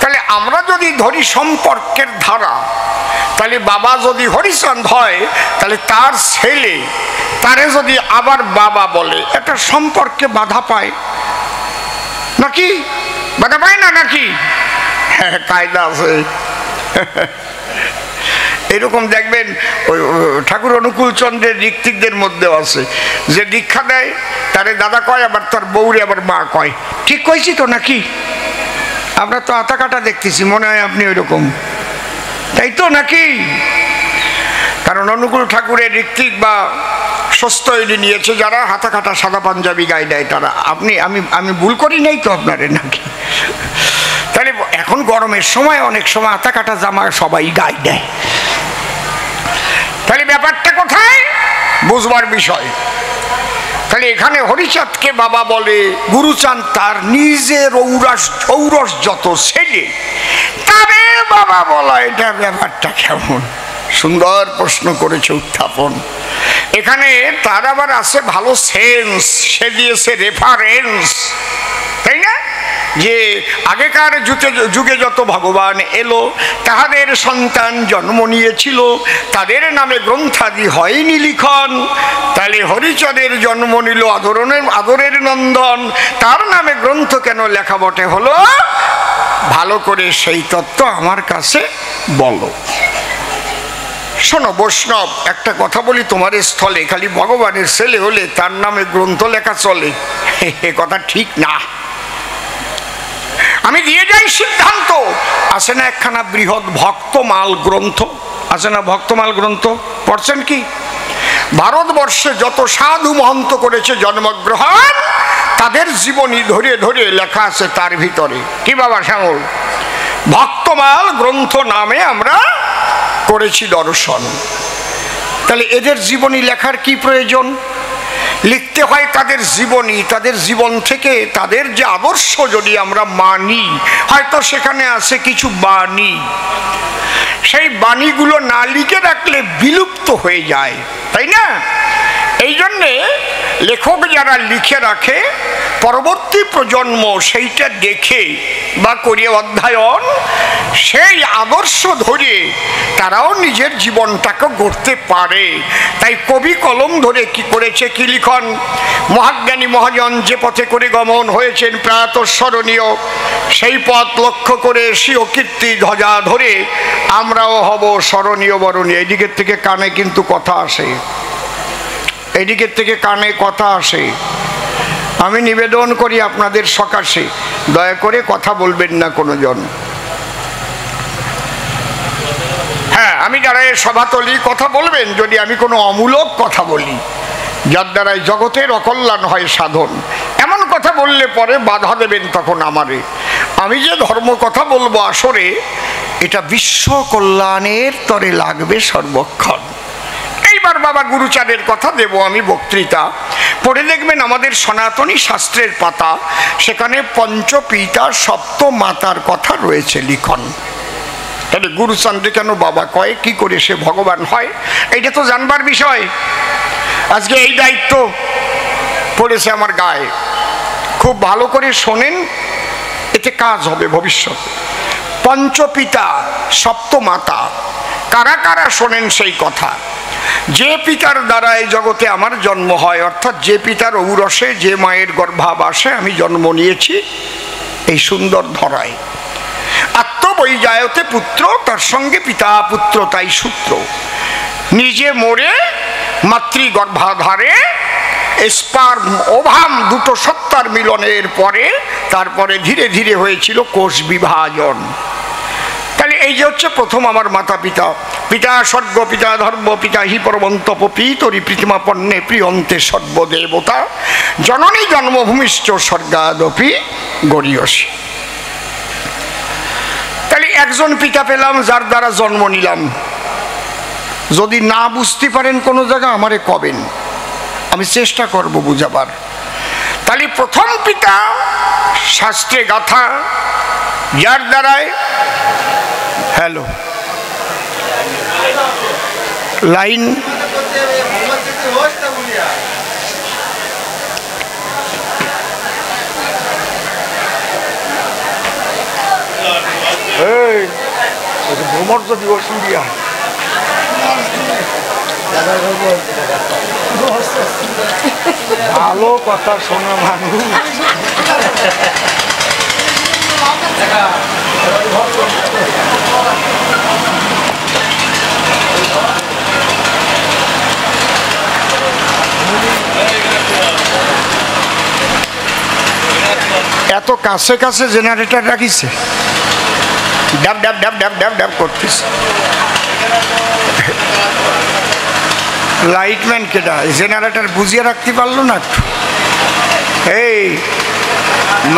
তাহলে আমরা যদি ধরি সম্পর্কের ধারা, তাহলে বাবা যদি হরিচাঁদ হয় তাহলে তার ছেলে তারে যদি আবার বাবা বলে, এটা সম্পর্কে বাধা পায় নাকি? বাধা পায় না নাকি? হ্যাঁ, কায়দা আছে। এরকম দেখবেন ওই ঠাকুর অনুকূল চন্দ্রের ঋত্বিকদের মধ্যেও আছে, যে দীক্ষা দেয় তারে দাদা কয়, আবার তার বউরে আবার মা কয়। ঠিক কইছি তো নাকি? আমরা তো আতা কাটা দেখতেছি, মনে হয় আপনি ওই রকম, তাই তো নাকি? কারণ অনুকূল ঠাকুরের ঋত্বিক বা সস্তৈরি নিয়েছে যারা হাতা কাটা সাদা পাঞ্জাবি গায়ে দেয় তারা। আমি ভুল করি নাই তো আপনারে নাকি? তাহলে এখন গরমের সময় অনেক সময় হাতা কাটা জামা সবাই গায়ে দেয়। তাহলে ব্যাপারটা কোথায়? বুঝবার বিষয়। তাহলে এখানে হরিচাঁদকে বাবা বলে, গুরুচাঁদ তার নিজের ঔরস যত ছেলে তারে বাবা বলা, এটা ব্যাপারটা কেমন? সুন্দর প্রশ্ন করেছে, উত্থাপন। এখানে তার আবার আছে ভালো সেন্স, সে দিয়েছে রেফারেন্স, তাই না? যে আগেকার যুগে যত ভগবান এলো তাহাদের সন্তান জন্ম নিয়েছিল, তাদের নামে গ্রন্থাদি হয়নি লিখন। তাহলে হরিচাঁদের জন্ম নিল আদরের নন্দন, তার নামে গ্রন্থ কেন লেখা বটে হলো? ভালো করে সেই তত্ত্ব আমার কাছে বলো। শোনো বৈষ্ণব, একটা কথা বলি তোমার স্থলে, খালি ভগবানের ছেলে হলে তার নামে গ্রন্থ লেখা চলে, এ কথা ঠিক না। আমি দিয়ে যাই সিদ্ধান্ত। আছে না একখানা বৃহৎ ভক্তমাল গ্রন্থ, আছে না ভক্তমাল গ্রন্থ? পড়ছেন কি? ভারতবর্ষে যত সাধু মহন্ত করেছে জন্মগ্রহণ, তাদের জীবনী ধরে ধরে লেখা আছে তার ভিতরে। কি বাবা শ্যামল? ভক্তমাল গ্রন্থ নামে আমরা করেছি দর্শন। তাহলে এদের জীবনী লেখার কি প্রয়োজন? লিখতে হয় তাদের জীবনী, তাদের জীবন থেকে তাদের যে আদর্শ যদি আমরা মানি, হয়তো সেখানে আছে কিছু বাণী, সেই বাণীগুলো না লিখে রাখলে বিলুপ্ত হয়ে যায়, তাই না? এই জন্যে লেখক যারা লিখে রাখে পরবর্তী প্রজন্ম সেইটা দেখে বা করে অধ্যয়ন, সেই আদর্শ ধরে তারাও নিজের জীবনটাকে গড়তে পারে। তাই কবি কলম ধরে কি করেছে, কি লিখন, মহাজ্ঞানী মহাজন যে পথে করে গমন হয়েছেন প্রাতঃস্মরণীয়, সেই পথ লক্ষ্য করে স্বীয় কীর্তি ধ্বজা ধরে আমরাও হব স্মরণীয় বরণীয়। এদিকের থেকে কানে কিন্তু কথা আসে, এদিকের থেকে কানে কথা আসে। আমি নিবেদন করি আপনাদের সকাশে, দয়া করে কথা বলবেন না কোনো জন। হ্যাঁ, আমি দাঁড়ায় সভাতলি কথা বলবেন যদি আমি কোনো অমূলক কথা বলি, যার দ্বারাই জগতের অকল্যাণ হয় সাধন, এমন কথা বললে পরে বাধা দেবেন তখন আমারে। আমি যে ধর্ম কথা বলবো আসরে, এটা বিশ্ব কল্যাণের তরে লাগবে সর্বক্ষণ। এইবার বাবা গুরুচারের কথা দেব আমি বক্তৃতা। পড়ে দেখবেন আমাদের সনাতনী শাস্ত্রের পাতা, সেখানে পঞ্চপিতা সপ্ত মাতার কথা রয়েছে লিখন। তাহলে গুরুচাঁদে কেন বাবা কয়, কি করে সে ভগবান হয়, এইটা তো জানবার বিষয়। আজকে এই দায়িত্ব পড়েছে আমার গায়ে, খুব ভালো করে শোনেন, এতে কাজ হবে ভবিষ্যৎ। পঞ্চপিতা সপ্ত মাতা কারা কারা শোনেন সেই কথা। যে পিতার দ্বারা এই জগতে আমার জন্ম হয়, অর্থাৎ যে পিতার ঔরসে যে মায়ের গর্ভাবাসে আমি জন্ম নিয়েছি এই সুন্দর ধরায়, আত্মবৈজায়তে পুত্র, তার সঙ্গে পিতা পুত্র তাই সূত্র। নিজে মরে মাতৃগর্ভাধারে স্পার্ম ওভাম দুটো সত্তার মিলনের পরে তারপরে ধীরে ধীরে হয়েছিল কোষ বিভাজন। তাহলে এই যে হচ্ছে প্রথম আমার মাতা পিতা। পিতা স্বর্গ, পিতা ধর্ম, পিতা হি পরমন্তপ পিতরি প্রীতিমাপন্নে প্রিয়ন্তে সর্বদেবতা, জননী জন্মভূমিশ্চ স্বর্গাদপি গরীয়সী। তাহলে একজন পিতা পেলাম, যার দ্বারা জন্ম নিলাম। যদি না বুঝতে পারেন কোনো জায়গা আমারে কবেন, আমি চেষ্টা করব বুঝাবার। তাহলে প্রথম পিতা শাস্ত্রে গাথা, যার দ্বারায় হ্যালো লাইন ভ্রমর যদি অসুবিধা ভালো কথা শোনা মানুষ। এত কাছে কাছে জেনারেটর রাখিছে, ডাব ডাব ডাব ডাব ডাব ডাব করতেছে। লাইটম্যান কেটা জেনারেটর বুঝিয়ে রাখতে পারলো না একটু? এই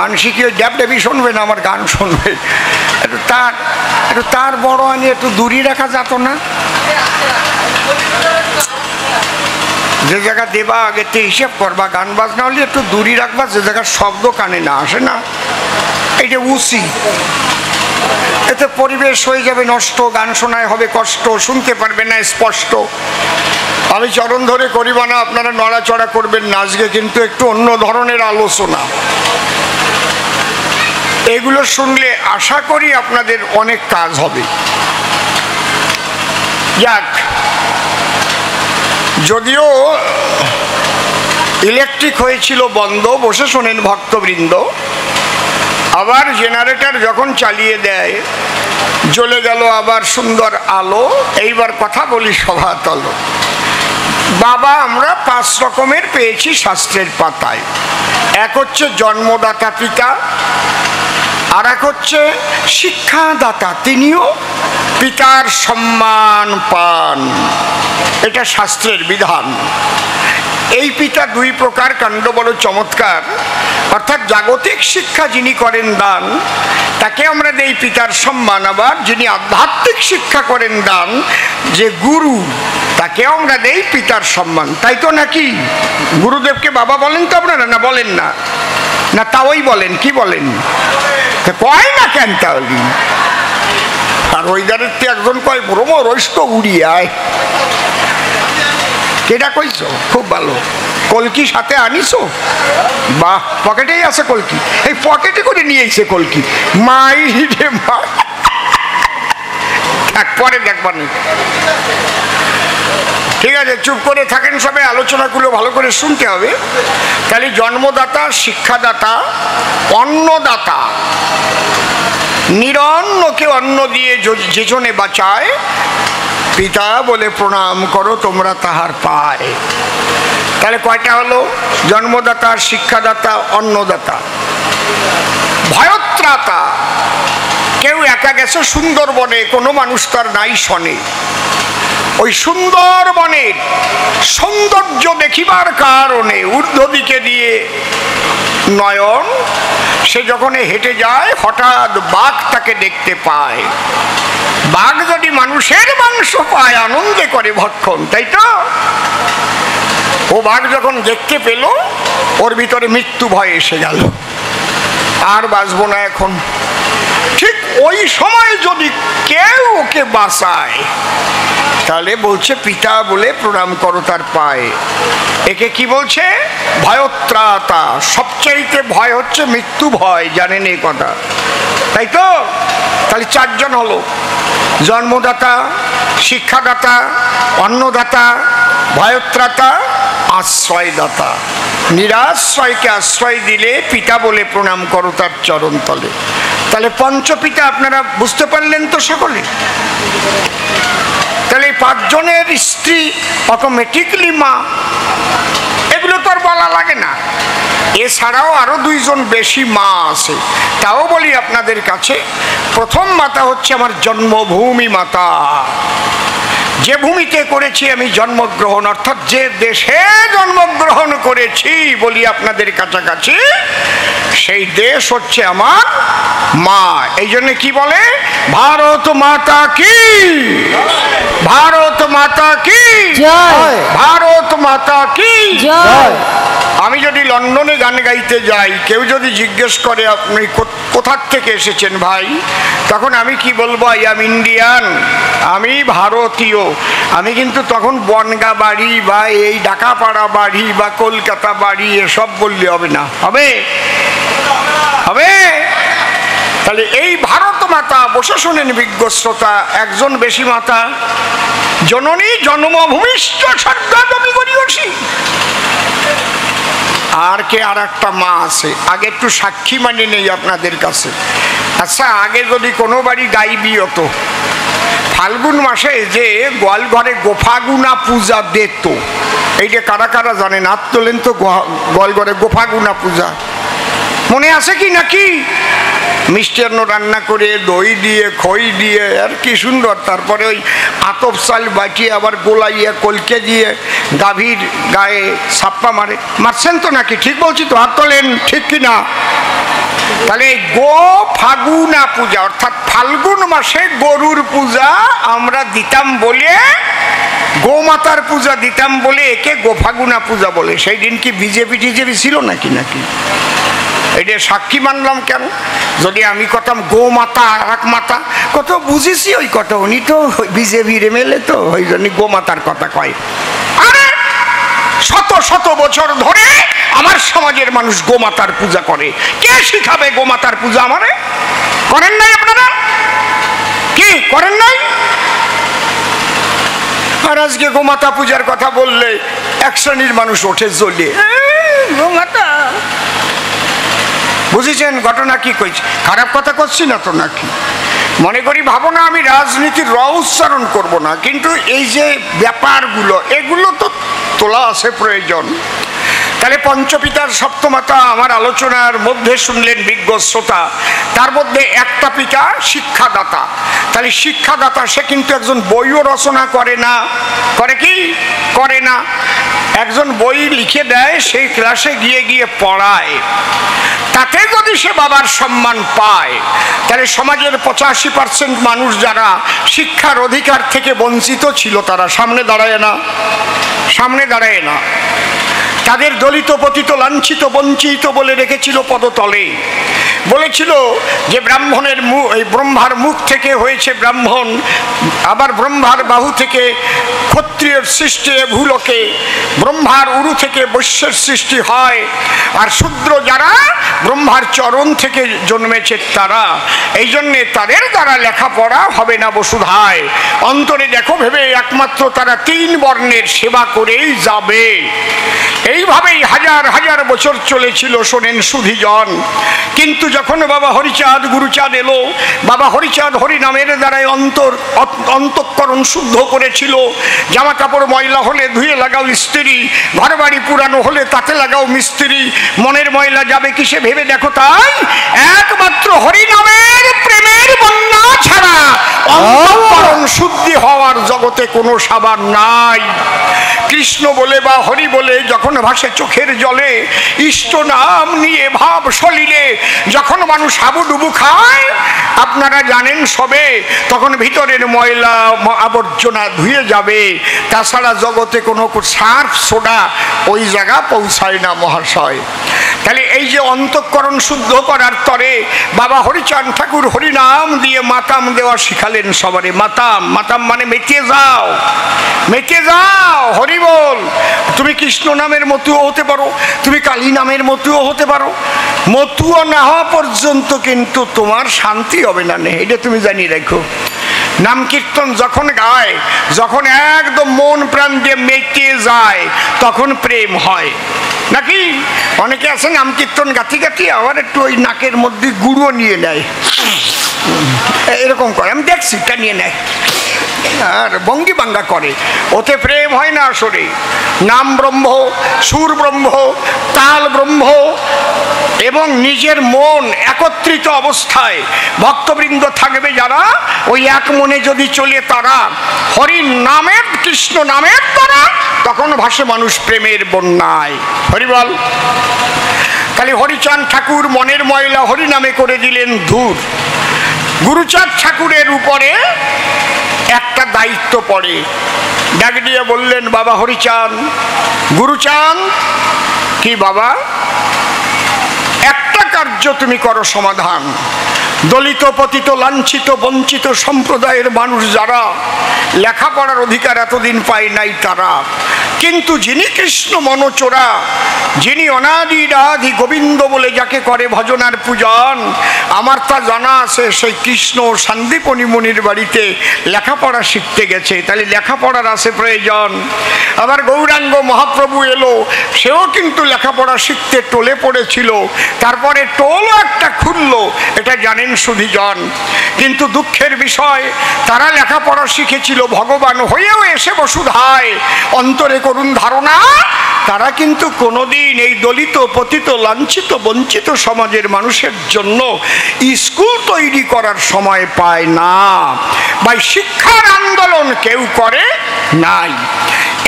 মানুষই কি ওই ড্যাব ড্যাবই শুনবে না, আমার গান শুনবে? একটু তার বড় আনি একটু দূরে রাখা যেত না? যে জায়গা দেবা আগেতে হিসেব করবা, গান বাজনা হলে একটু দূরে রাখবা, যে জায়গার শব্দ কানে না আসে না, এইটা উচিত। এতে পরিবেশ হয়ে যাবে নষ্ট, গান শোনায় হবে কষ্ট, শুনতে পারবে না স্পষ্ট। আমি চরণ ধরে করিবা না, আপনারা নড়াচড়া করবেন না। আজকে কিন্তু একটু অন্য ধরনের আলোচনা, এগুলো শুনলে আশা করি আপনাদের অনেক কাজ হবে। যাক, যদিও ইলেকট্রিক হয়েছিল বন্ধ, বসে শোনেন ভক্তবৃন্দ, আবার জেনারেটর যখন চালিয়ে দেয় জ্বলে গেল আবার সুন্দর আলো। এইবার কথা বলি সভাতল। বাবা আমরা 5 রকমের পেয়েছি শাস্ত্রের পাতায়। এক হচ্ছে জন্মদাতা পিতা, আর এক হচ্ছে শিক্ষাদাতা, তিনিও পিতার সম্মান পান, এটা শাস্ত্রের বিধান। এই পিতা 2 প্রকার, কাণ্ড বড় চমৎকার। অর্থাৎ জাগতিক শিক্ষা যিনি করেন দান, তাকে আমরা দেই পিতার সম্মান। আবার যিনি আধ্যাত্মিক শিক্ষা করেন দান, যে গুরু, তাকে আমরা দেই পিতার সম্মান। তাই তো নাকি? গুরুদেবকে বাবা বলেন তো আপনারা, না বলেন না? না তাওই বলেন, কি বলেন? কয় না কেন তাহলে? আর ওই দাঁড়ের একজন কয় ভ্রমর ওইস তো উড়িয়ায়। কেটা কইছো? খুব ভালো। কলকি সাথে আনিছো? বাহ, পকেটেই আছে কলকি। এই পকেটে করে নিয়েছে কলকি। মাই রে মা, পরে দেখবার নেই। ঠিক আছে, চুপ করে থাকেন সবাই, আলোচনাগুলো ভালো করে শুনতে হবে। তাহলে জন্মদাতা, শিক্ষাদাতা, অন্নদাতা, নিরন্নকে অন্ন দিয়ে যেজনে বাঁচায়, পিতা বলে প্রণাম করো তোমরা তাহার পায়। তাহলে কয়টা হলো? জন্মদাতা, শিক্ষাদাতা, অন্নদাতা। ভয়ত্রাতা, কেউ একা গেছে সুন্দরবনে, কোনো মানুষ তার নাই শনে। ওই সুন্দরবনের সৌন্দর্য দেখিবার কারণে ঊর্ধ্ব দিকে দিয়ে নয়ন, সে যখন হেঁটে যায় হঠাৎ বাঘ তাকে দেখতে পায়। বাঘ যদি মানুষের মাংস পায় আনন্দে করে ভক্ষণ, তাই তো? ও বাঘ যখন দেখতে পেল, ওর ভিতরে মৃত্যু ভয় এসে গেল, আর বাঁচবো না এখন। ঠিক ওই সময় যদি কেউ ওকে বাঁচায়, তাহলে বলছে পিতা বলে প্রণাম করো তার পায়ে। একে কি বলছে? ভয়ত্রাতা। সবচাইতে ভয় হচ্ছে মৃত্যু ভয়, জানেন এই কথা, তাই তো? তাহলে চারজন হলো, জন্মদাতা, শিক্ষাদাতা, অন্নদাতা, ভয়ত্রাতা, আশ্রয়দাতা। নিরাশ্রয়কে আশ্রয় দিলে পিতা বলে প্রণাম করো তার চরণ তলে। তাহলে পঞ্চপিতা আপনারা বুঝতে পারলেন তো সকলে? তাহলে এই পাঁচজনের স্ত্রী অটোমেটিকলি মা, এগুলো তো আর বলা লাগে না। এছাড়াও আরো দুইজন বেশি মা আছে, তাও বলি আপনাদের কাছে। প্রথম মাতা হচ্ছে আমার জন্মভূমি মাতা, যে ভূমিতে করেছি আমি জন্মগ্রহণ, অর্থাৎ যে দেশে জন্মগ্রহণ করেছি বলি আপনাদের কাছাকাছি, সেই দেশ হচ্ছে আমার মা। এই জন্য কি বলে? ভারত মাতা কি, ভারত মাতা কি, ভারত মাতা কি। আমি যদি লন্ডনে গান গাইতে যাই, কেউ যদি জিজ্ঞেস করে আপনি কোথা থেকে এসেছেন ভাই, তখন আমি কি বলবো? আই এম ইন্ডিয়ান, আমি ভারতীয়। আমি কিন্তু তখন বনগা বাড়ি বা এই ঢাকাপাড়া বাড়ি বা কলকাতা বাড়ি এসব বললে হবে না। হবে? হবে? তাহলে এই ভারত মাতা, বসে শোনেন বিজ্ঞ শ্রোতা, একজন বেশি মাতা, জননী জন্মভূমিষ্ঠ স্বর্গাদমি গরীয়সী। আর কে? আর একটা মা আছে। আগে একটু সাক্ষী মানে নেই আপনাদের কাছে। আচ্ছা, আগে যদি কোনো বাড়ি গাইবি হতো, ফাল্গুন মাসে যে গোয়াল ঘরে গোফাগুনা পূজা দিত, এইটা কারা কারা জানেন? হাত তোলেন তো। গোয়াল ঘরে গোফাগুনা পূজা মনে আছে কি নাকি? মিষ্টান্ন রান্না করে দই দিয়ে খই দিয়ে, আর কি সুন্দর। তারপরে ওই আতপ চাল বাটিয়ে আবার গোলাইয়া কলকে দিয়ে গাভীর গায়ে ছাপ্পা মারে। মারছেন তো নাকি? ঠিক বলছি তো? হাত তোলেন, ঠিক কিনা? তাহলে গো ফাগুনা পূজা, অর্থাৎ ফাল্গুন মাসে গরুর পূজা আমরা দিতাম বলে, গোমাতার পূজা দিতাম বলে একে গোফাগুনা পূজা বলে। সেই দিন কি বিজেপি টিজেপি ছিল নাকি? নাকি এটা সাক্ষী মানলাম কেন? যদি আমি কতাম গোমাতা আর এক মাতা, কত বুঝেছি ওই কথা, উনি তো বিজেপির এমএলএ, তো ওই জন্য গোমাতার কথা কয়। আরে শত শত বছর ধরে আমার সমাজের মানুষ গোমাতার পূজা করে। কে শিখাবে গোমাতার পূজা আমারে? করেন নাই আপনারা? কি করেন নাই? আর আজকে গোমাতা পূজার কথা বললে এক শ্রেণীর মানুষ ওঠে জ্বলে, গোমাতা। বুঝেছেন ঘটনা কি কইছি? খারাপ কথা করছি না তো নাকি? মনে করি ভাবো না আমি রাজনীতির র উচ্চারণ করবো না, কিন্তু এই যে ব্যাপারগুলো, এগুলো তো তোলা আছে প্রয়োজন। তাহলে পঞ্চপিতার সপ্তমাতা আমার আলোচনার মধ্যে শুনলেন বিজ্ঞ শ্রোতা। তার মধ্যে একটা পিতা শিক্ষাদাতা। তাহলে শিক্ষাদাতা সে কিন্তু একজন বইও রচনা করে না। করে কি? করে না। একজন বই লিখে দেয়, সেই ক্লাসে গিয়ে গিয়ে পড়ায়। তাতে যদি সে বাবার সম্মান পায়, তাহলে সমাজের 85% মানুষ যারা শিক্ষার অধিকার থেকে বঞ্চিত ছিল, তারা সামনে দাঁড়ায় না। সামনে দাঁড়ায় না। তাদের দলিত পতিত লাঞ্ছিত বঞ্চিত বলে রেখেছিল পদতলে। বলেছিল যে ব্রাহ্মণের মুখ, এই ব্রহ্মার মুখ থেকে হয়েছে ব্রাহ্মণ, আবার ব্রহ্মার বাহু থেকে ক্ষত্রিয়ের সৃষ্টি ভূলোকে, ব্রহ্মার উরু থেকে বৈশ্যের সৃষ্টি হয়, আর শূদ্র যারা ব্রহ্মার চরণ থেকে জন্মেছে তারা, এই জন্যে তাদের দ্বারা লেখাপড়া হবে না বসুধায়। অন্তরে দেখো ভেবে একমাত্র তারা 3 বর্ণের সেবা করেই যাবে। এইভাবেই হাজার হাজার বছর চলেছিল, শোনেন সুধীজন। কিন্তু যখন বাবা হরিচাঁদ গুরুচাঁদ এলো, বাবা হরিচাঁদ হরিনামের দ্বারাই অন্তঃকরণ শুদ্ধ করেছিল। জামা কাপড় ময়লা হলে ধুয়ে লাগাও স্ত্রী, ঘর বাড়ি পুরানো হলে তাতে লাগাও মিস্ত্রি, মনের ময়লা যাবে কিসে ভেবে দেখো। তাই একমাত্র হরিনামের প্রেমের বন্যা ছাড়া অন্তঃকরণ শুদ্ধি হওয়ার জগতে কোনো সাবান নাই। কৃষ্ণ বলে বা হরি বলে যখন ভাসে চোখের জলে, ইষ্ট নাম নিয়ে ভাব সলিলে যখন মানুষ হাবুডুবু খায়, আপনারা জানেন সবে, তখন ভিতরের ময়লা আবর্জনা ধুয়ে যাবে। তাছাড়া জগতে কোনো সার্ফ সোডা ওই জায়গা পৌঁছায় না মহাশয়। তাহলে এই যে অন্তঃকরণ শুদ্ধ করার তরে বাবা হরিচাঁদ ঠাকুর হরিনাম দিয়ে মাতাম দেওয়া শিখালেন সবারে। মাতাম, মাতাম মানে মেতে যাও, মেতে যাও, হরি বল। তুমি কৃষ্ণ নামের মতুও হতে পারো, তুমি কালী নামের মতুও হতে পারো। মতুয়া না হওয়া পর্যন্ত কিন্তু তোমার শান্তি হবে না, এটা তুমি জানিয়ে রাখো। নাম কীর্তন যখন গায়, যখন একদম মন প্রাণ দিয়ে মেতে যায়, তখন প্রেম হয় নাকি? অনেকে আছে নাম কীর্তন গাতি গাতি আবার একটু ওই নাকের মধ্যে গুঁড়ো নিয়ে নেয়, এরকম করে, আমি দেখছি তা নিয়ে নেয় আর ভঙ্গি বাঙ্গা করে, ওতে প্রেম হয় না আসলে। নাম ব্রহ্ম, সুর ব্রহ্ম, তাল ব্রহ্ম এবং নিজের মন একত্রিত অবস্থায় ভক্তবৃন্দ থাকবে যারা, ওই এক মনে যদি চলে তারা হরি নামের কৃষ্ণ নামের দ্বারা, তখন ভাসে মানুষ প্রেমের বন্যায়। হরি বল। তাহলে হরিচাঁদ ঠাকুর মনের ময়লা হরি নামে করে দিলেন দূর। গুরুচাঁদ ঠাকুরের উপরে একটা দায়িত্ব পড়ে, ডাক দিয়ে বললেন, বাবা হরিচাঁদ, গুরুচাঁদ, কি বাবা? একটা কার্য তুমি করো সমাধান। দলিত পতিত লাঞ্ছিত বঞ্চিত সম্প্রদায়ের মানুষ যারা লেখাপড়ার অধিকার এতদিন পায় নাই তারা, কিন্তু যিনি কৃষ্ণ মনোচোরা, যিনি অনাদি রাধি গোবিন্দ বলে যাকে করে ভজনার পূজন, আমার তা জানা আছে সেই কৃষ্ণ সন্দীপনী মুনির বাড়িতে লেখাপড়া শিখতে গেছে। তাহলে লেখাপড়ার আছে প্রয়োজন। আবার গৌরাঙ্গ মহাপ্রভু এলো, সেও কিন্তু লেখাপড়া শিখতে টোলে পড়েছিল, তারপরে টোলও একটা খুললো, এটা জানেন সুধীজন। কিন্তু দুঃখের বিষয়, তারা লেখাপড়া শিখেছিল, ভগবান হয়েও এসে বসুধায় অন্তরে করুণ ধারণা, তারা কিন্তু কোনোদিন এই দলিত পতিত লাঞ্ছিত বঞ্চিত সমাজের মানুষের জন্য স্কুল তৈরি করার সময় পায় না, বা শিক্ষার আন্দোলন কেউ করে নাই।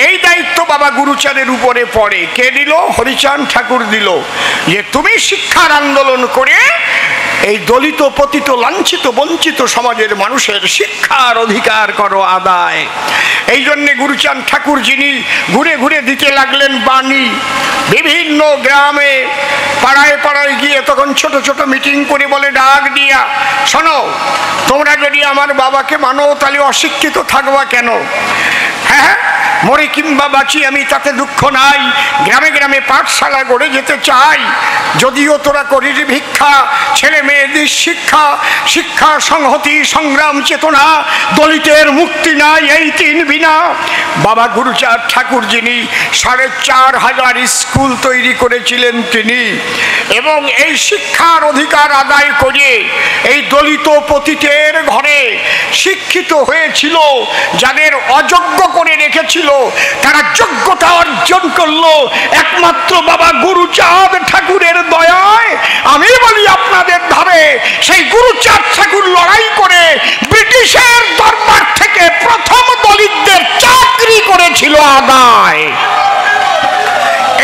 এই দায়িত্ব বাবা গুরুচাঁদের উপরে পড়ে। কে দিল? হরিচাঁদ ঠাকুর দিল, যে তুমি শিক্ষার আন্দোলন করে এই দলিত পতিত লাঞ্ছিত বঞ্চিত সমাজের মানুষের শিক্ষার অধিকার করো আদায়। এই জন্যে গুরুচাঁদ ঠাকুর যিনি ঘুরে ঘুরে দিতে লাগলেন বাণী, বিভিন্ন গ্রামে পাড়ায় পাড়ায় গিয়ে তখন ছোট ছোট মিটিং করে বলে, ডাক দিয়া, শোনো, তোমরা যদি আমার বাবাকে মানো তাহলে অশিক্ষিত থাকবা কেন? হ্যাঁ, মরে কিংবা বাঁচি আমি তাতে দুঃখ নাই, গ্রামে গ্রামে পাঠশালা গড়ে যেতে চাই। যদিও তোরা করিস ভিক্ষা, ছেলে মেয়েদের শিক্ষা, শিক্ষা সংহতি সংগ্রাম চেতনা, দলিতের মুক্তি নাই এই 3 বিনা। বাবা গুরুচাঁদ ঠাকুর যিনি 4,500 স্কুল তৈরি করেছিলেন তিনি, এবং এই শিক্ষার অধিকার আদায় করে এই দলিত পতিতের ঘরে শিক্ষিত হয়েছিল, যাদের অযোগ্য করে রেখেছিল তারা যোগ্যতা অর্জন করলো একমাত্র বাবা গুরুচাঁদ ঠাকুরের দয়ায়। আমি বলি আপনাদের ধারে সেই গুরুচাঁদ ঠাকুর লড়াই করে ব্রিটিশের দরবার থেকে প্রথম দলিতদের চাকরি করেছিল আদায়।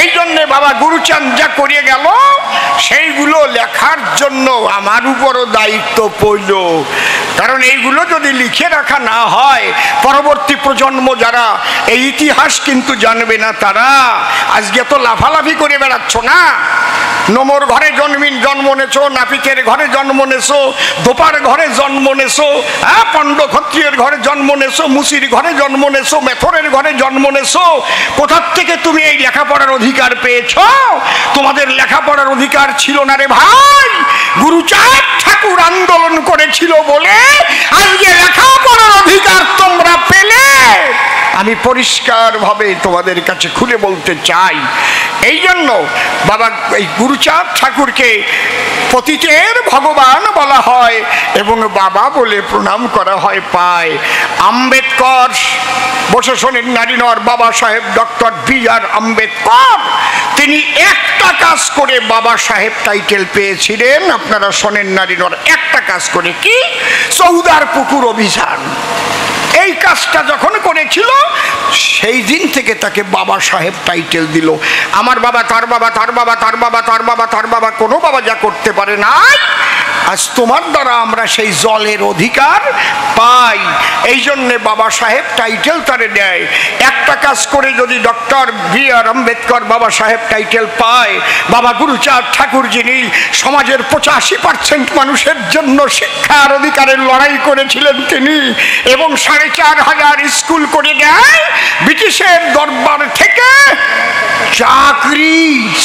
এই জন্য বাবা গুরুচাঁদ যা করিয়ে গেল সেইগুলো লেখার জন্য আমার উপরও দায়িত্ব পড়ল। কারণ এইগুলো যদি লিখে রাখা না হয়, পরবর্তী প্রজন্ম যারা এই ইতিহাস কিন্তু জানবে না। তারা আজকে তো লাফালাফি করে বেড়াচ্ছ না, নোমর ঘরে জন্ম নেছো, নাপিতের ঘরে জন্ম নেছো, দোপার ঘরে জন্ম নেছো, হ্যাঁ, পণ্ড ক্ষত্রিয়ের ঘরে জন্ম নেছো, মুসির ঘরে জন্ম নেছো, মেথরের ঘরে জন্ম নেছো। কোথার থেকে তুমি এই লেখাপড়ার অধিকার পেয়েছ? তোমাদের লেখাপড়ার অধিকার ছিল না রে ভাই। গুরুচাঁদ ঠাকুর আন্দোলন করেছিল বলে আজকে লেখাপড়ার অধিকার তোমরা পেলে। আমি পরিষ্কারভাবে তোমাদের কাছে খুলে বলতে চাই। এই জন্য বাবা এই গুরুচাঁদ ঠাকুরকে পতিতের ভগবান বলা হয় এবং বাবা বলে প্রণাম করা হয় পায়। আম্বেদকর, বসে শোনেন নারীনর, বাবা সাহেব ডক্টর বি.আর. আম্বেদকর, তিনি একটা কাজ করে বাবা সাহেব টাইটেল পেয়েছিলেন। আপনারা শোনেন নারীনর, একটা কাজ করে, কি? চৌদার পুকুর অভিযান। এই কাজটা যখন করেছিল সেই দিন থেকে তাকে বাবা সাহেব টাইটেল দিল। আমার বাবা, তার বাবা, তার বাবা, তার বাবা, তার বাবা, তার বাবা, কোনো বাবা যা করতে পারে না, আজ তোমার দ্বারা আমরা সেই জলের অধিকার পাই। এই জন্যে বাবা সাহেব টাইটেল তারে দেয়। একটা কাজ করে যদি ডক্টর বি.আর. আম্বেদকর বাবা সাহেব টাইটেল পায়, বাবা গুরুচাঁদ ঠাকুর যিনি সমাজের 85% মানুষের জন্য শিক্ষার অধিকারের লড়াই করেছিলেন তিনি, এবং 4,500 স্কুল করে দেয়, ব্রিটিশের দরবার থেকে চাকরি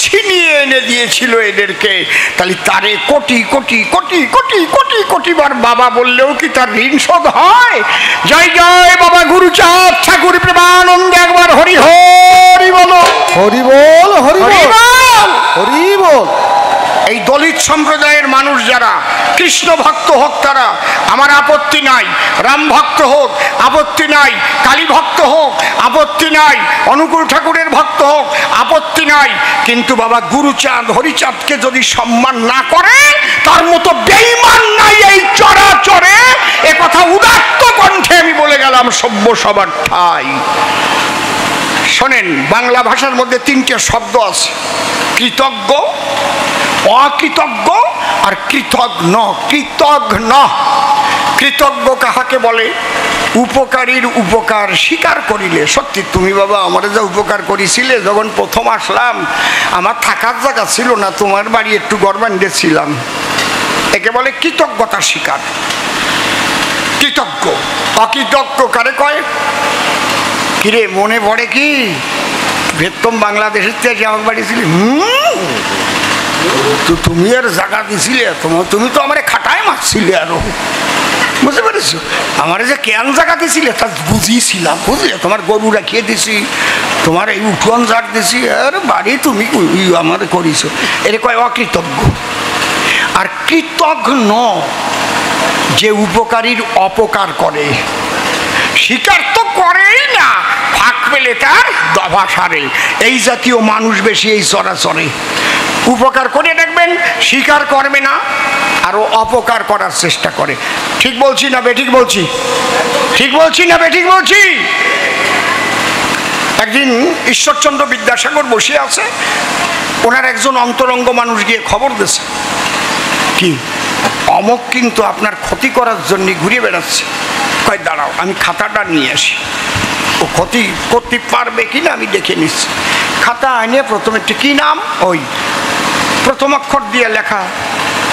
ছিনিয়ে এনে দিয়েছিল এদেরকে। তাহলে তারে কোটি কোটি কোটি কোটি কোটি কোটি বার বাবা বললেও কি তার ঋণ শোধ হয়? জয় জয় বাবা গুরুচাঁদ ঠাকুর, প্রেমানন্দে একবার হরি হরি বলো। হরি বল, হরি বল, হরি বল। এই দলিত সম্প্রদায়ের মানুষ যারা কৃষ্ণ ভক্ত হোক তারা, আমার আপত্তি নাই। রাম ভক্ত হোক, আপত্তি নাই। কালী ভক্ত হোক, আপত্তি নাই। অনুকূল ঠাকুরের ভক্ত হোক, আপত্তি নাই। কিন্তু বাবা গুরুচাঁদ হরিচাঁদকে যদি সম্মান না করে, তার মতো বেঈমান নাই এই চরাচরে। এ কথা উদাত্ত কণ্ঠে আমি বলে গেলাম সভ্য সবার ঠাই। শোনেন, বাংলা ভাষার মধ্যে 3টে শব্দ আছে: কৃতজ্ঞ, অকৃতজ্ঞ আর কৃতঘ্ন। কৃতঘ্ন, কৃতজ্ঞ কাহাকে বলে? উপকারীর উপকার স্বীকার করিলে। সত্যি তুমি বাবা আমার যা উপকার করেছিলে, যখন প্রথম আসলাম আমার থাকার জায়গা ছিল না, তোমার বাড়ি একটু গড়বান্ডে ছিলাম, একে বলে কৃতজ্ঞতা স্বীকার, কৃতজ্ঞ। অকৃতজ্ঞ কারে কয়? কিরে মনে পড়ে কি ভেতম বাংলাদেশের থেকে আমার বাড়ি ছিলে? তো তুমি আর জায়গা দিছিলে, তুমি তো আমার খাটায় মারছিলে আরো, বুঝতে পেরেছ? আমার যে কেন জায়গা দিছিলে তা বুঝিয়েছিলাম, বুঝলে? তোমার গরু রাখিয়ে দিছি, তোমার এই উঠোন জাগ দিছি, আর বাড়ি তুমি আমার করিস। এটা কয় অকৃতজ্ঞ। আর কৃতঘ্ন যে উপকারীর অপকার করে, স্বীকার তো করেই না, ফাঁক পেলে তার দফা সারে। এই জাতীয় মানুষ বেশি এই চরাচরে। উপকার করে দেখবেন, স্বীকার করবে না, আরো অপকার করার চেষ্টা করে। ঠিক বলছি না বেঠিক বলছি? ঠিক বলছি না বেঠিক বলছি? একদিন ঈশ্বরচন্দ্র বিদ্যাসাগর বসে আছে, ওনার একজন অন্তরঙ্গ মানুষ গিয়ে খবর দিয়েছে, কি অমক কিন্তু আপনার ক্ষতি করার জন্য ঘুরে বেড়াচ্ছে। কয় দাঁড়াও আমি খাতাটা নিয়ে আসি, ও ক্ষতি করতে পারবে কিনা আমি দেখে নিচ্ছি। খাতা আনে প্রথমে কি নাম, ওই প্রথম অক্ষর দিয়ে লেখা,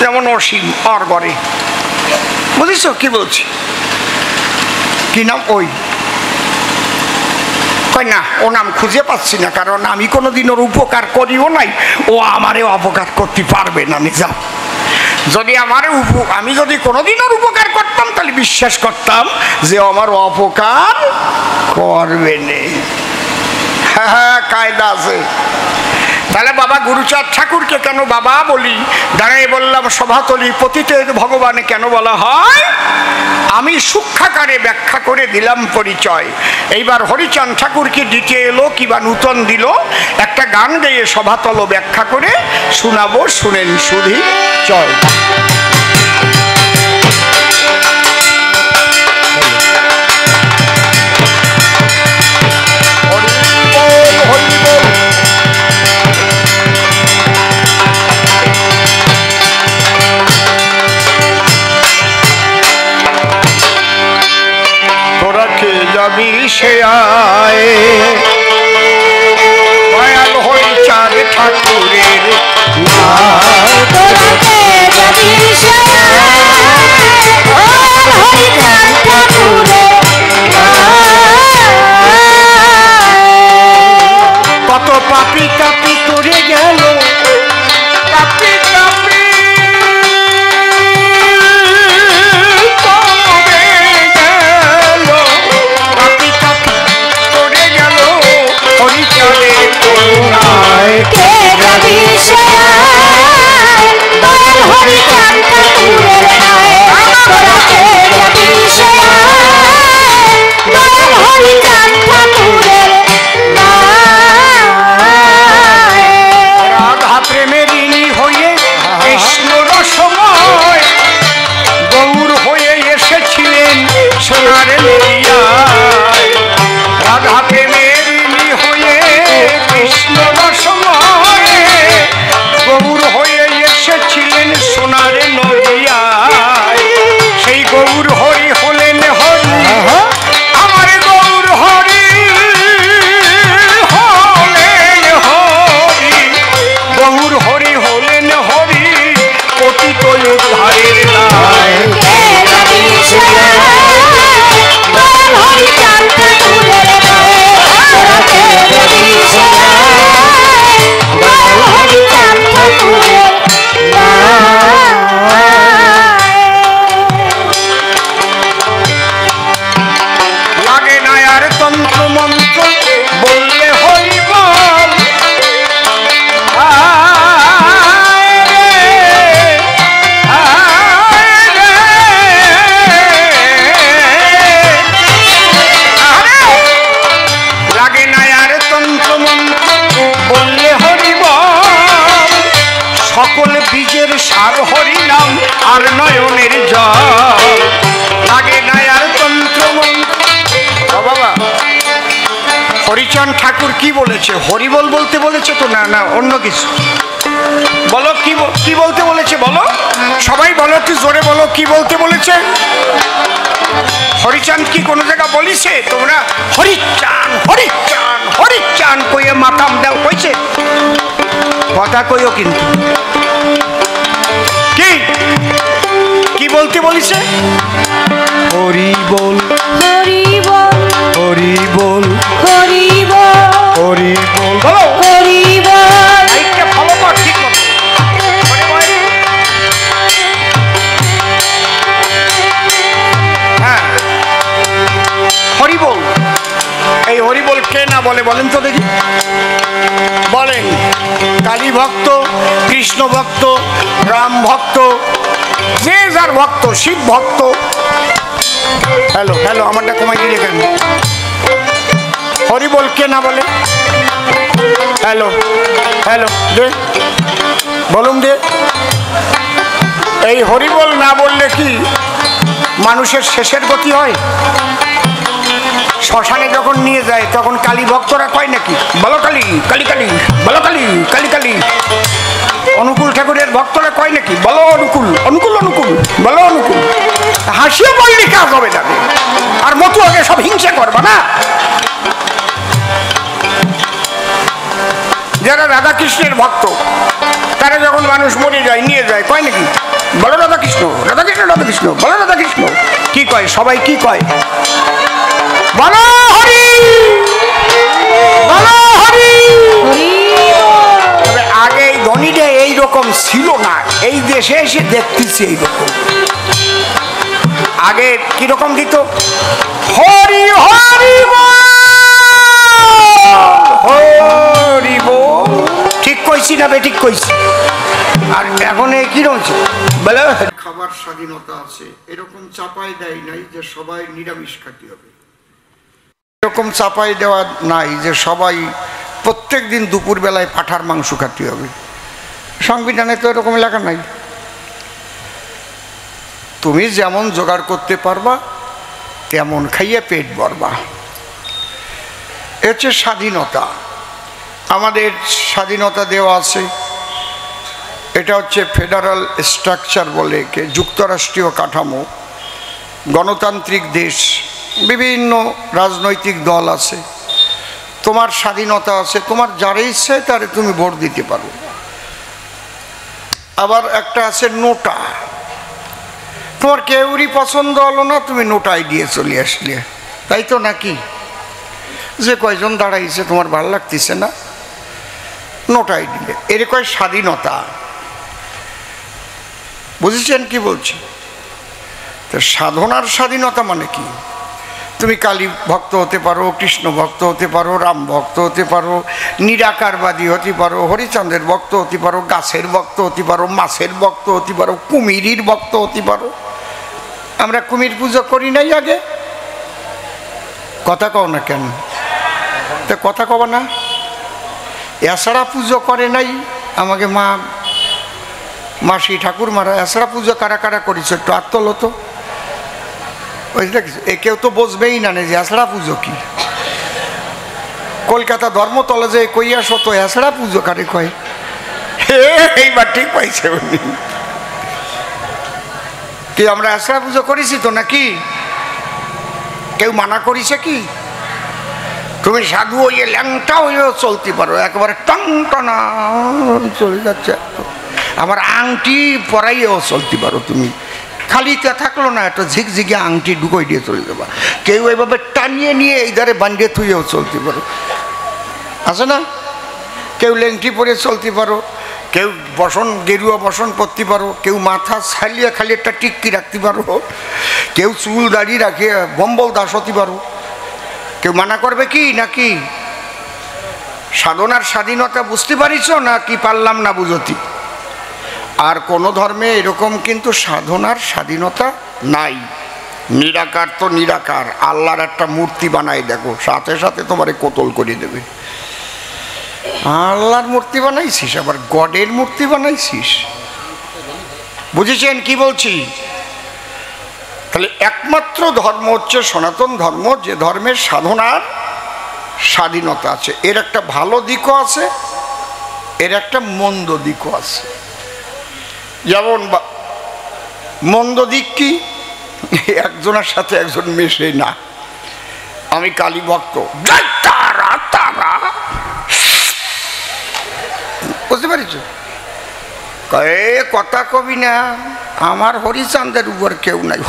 যেমন অসীম, অর গড়ে, বুঝেছ কি বলছি? কি নাম? ওই। কয় না, ও নাম খুঁজে পাচ্ছি না, কারণ আমি কোনোদিন ওর উপকার করিও নাই, ও আমারে অপকার করতে পারবে না। আমি যাও, যদি আমি যদি কোনোদিন ওর উপকার করতাম তাহলে বিশ্বাস করতাম যে আমার অপকার করবে না। হ্যাঁ, কায়দা আছে। তাহলে বাবা গুরুচাঁদ ঠাকুরকে কেন বাবা বলি? দাঁড়াই বললাম সভাতলি, পতিতের ভগবান কেন বলা হয়? আমি সূক্ষ্মাকারে ব্যাখ্যা করে দিলাম পরিচয়। এইবার হরিচাঁদ ঠাকুরকে দিতে এলো কিবা নূতন দিল, একটা গান গেয়ে সভাতল ব্যাখ্যা করে শোনাবো, শুনেন শুধু চল। যাবি সে আয় দয়াল হরিচাঁদ ঠাকুরের নাম। বল বীজের সার হরি নাম আর নয়নের জল লাগে না আর তন্ত্র বাবা। হরিচন্দ ঠাকুর কি বলেছে? হরিবল বলতে বলেছে তো? না না, অন্য কিছু বলো। কি বলতে বলেছে বলো? সবাই বলো, একটু জোরে বলো, কি বলতে বলেছে? হরিচাঁদ কি কোনো জায়গা বলিছে তোমরা হরিচাঁদ হরিচাঁদ হরিচাঁদ কইয়ে মাথাম দাও কইছে? কথা কইও কিন্তু। কি বলতে বলিছে? হরি বল হরি বল হরি বল হরি বল হরি বল। বলো হরি বল। এইটা ফলো কর ঠিক মতো। হ্যাঁ, হরি বল। এই হরি বল কে না বলে বলেন তো দেখি? বলেন। কালী ভক্ত, কৃষ্ণ ভক্ত, রাম ভক্ত, যে যার ভক্ত, শিব ভক্ত। হ্যালো হ্যালো, আমারটা কমাই দিয়ে কেন? হরি বল কে না বলে? হ্যালো হ্যালো দে বলুন দে। এই হরি বল না বললে কি মানুষের শেষের গতি হয়? শ্মশানে যখন নিয়ে যায় তখন কালী ভক্তরা কয় নাকি বলো কালী কালী কালী, বলো কালী কালী কালী। অনুকূল ঠাকুরের ভক্তরা কয় নাকি বলো অনুকূল অনুকূল অনুকূল, বলো অনুকূল। হাসিও বললে কাজ হবে না। আর মতো আগে সব হিংসা করবা না। যারা রাধা কৃষ্ণের ভক্ত তারা যখন মানুষ মরে যায় নিয়ে যায় কয় নাকি বলো রাধা কৃষ্ণ রাধা কৃষ্ণ রাধা কৃষ্ণ, বলো রাধা কৃষ্ণ। কি কয় সবাই? কি কয়? বলো হরি বলো হরি। তবে আগে এই ধ্বনিটা এইরকম ছিল না, এই দেশে এসে দেখতেছি এইরকম। আগে কিরকম দিত? হরি হরি হরি বল। ঠিক কইছি না বেঠিক কইছি? আর এখন এই কি রয়েছে বলে খাবার স্বাধীনতা আছে, এরকম চাপাই দেয় নাই যে সবাই নিরামিষ খাতি হবে। এরকম চাপাই দেওয়া নাই যে সবাই প্রত্যেক দিন দুপুর বেলায় পাঁঠার মাংস খাতি হবে। সংবিধানে তো এরকম লেখা নাই। তুমি যেমন জোগাড় করতে পারবা তেমন খাইয়ে পেট ভরবা। হচ্ছে স্বাধীনতা। আমাদের স্বাধীনতা দেওয়া আছে। এটা হচ্ছে ফেডারাল স্ট্রাকচার বলে, যুক্তরাষ্ট্রীয় কাঠামো, গণতান্ত্রিক দেশ, বিভিন্ন রাজনৈতিক দল আছে। তোমার স্বাধীনতা আছে, তোমার যারা ইচ্ছে তারে তুমি ভোট দিতে পারো। আবার একটা আছে নোটা। তোমার কেউরই পছন্দ হলো না, তুমি নোটাই দিয়ে চলে আসলে, তাই তো নাকি? যে কয়জন দাঁড়াইছে তোমার ভালো লাগতেছে না, নোটাই দিলে। এর কয় স্বাধীনতা। বুঝেছেন কি বলছি? তো সাধনার স্বাধীনতা মানে কি? তুমি কালী ভক্ত হতে পারো, কৃষ্ণ ভক্ত হতে পারো, রাম ভক্ত হতে পারো, নিরাকারবাদী হতে পারো, হরিচন্দ্রের ভক্ত হতে পারো, গাছের ভক্ত হতে পারো, মাছের ভক্ত হতে পারো, কুমিরির ভক্ত হতে পারো। আমরা কুমির পুজো করি নাই আগে? কথা কও না কেন? তা কথা কব না? এছাড়া পুজো করে নাই আমাকে মাসি ঠাকুর মারা। এছাড়া পুজো কারা কারা করেছে একটু আত্মল তো। ওই দেখিস, এ কেউ তো বুঝবেই না যে এছাড়া পুজো কি। কলকাতা ধর্মতলে যে কইয়াস তো এছাড়া পুজো কারে কয়। এইবার ঠিক পাইছে উনি। কি আমরা এছাড়া পুজো করেছি তো নাকি? কেউ মানা করেছে কি? তুমি সাধু হইয়ে ল্যাংটা হইয়েও চলতে পারো, একেবারে টন টনা চলে যাচ্ছে। আবার আংটি পরাইয়েও চলতে পারো তুমি। খালিতে থাকলো না, একটা ঝিকঝিকে আংটি ঢুকোই দিয়ে চলে যাবা। কেউ এইভাবে টানিয়ে নিয়ে এই ধারে বান্ধিয়ে থুইয়েও চলতে পারো, আছে না? কেউ লেংটি পরে চলতে পারো, কেউ গেরুয়া বসন পরতে পারো, কেউ মাথা ছালিয়ে খালি একটা টিক্কি রাখতে পারো, কেউ চুল দাড়ি রাখিয়ে বম্বল দাস হতে পারো। কেউ মানা করবে কি নাকি? সাধনার স্বাধীনতা বুঝতে পারিস না কি পারলাম না বুঝতি? আর কোনো ধর্মে এরকম কিন্তু সাধনার স্বাধীনতা নাই। নিরাকার তো নিরাকার, আল্লাহর একটা মূর্তি বানাই দেখো, সাথে সাথে তোমারে কোতল করে দেবে। আল্লাহর মূর্তি বানাইছিস, আবার গডের মূর্তি বানাইছিস। বুঝেছেন কি বলছি? তাহলে একমাত্র ধর্ম হচ্ছে সনাতন ধর্ম, যে ধর্মের সাধনার স্বাধীনতা আছে। এর একটা ভালো দিকও আছে, এর একটা মন্দ দিকও আছে। যেমন মন্দ দিক কি? একজনের সাথে একজন মেশে না। আমি কালী ভক্ত, বুঝতে পারিস? কথা কবি না, আমার হরিচাঁদের উপর কেউ নাই।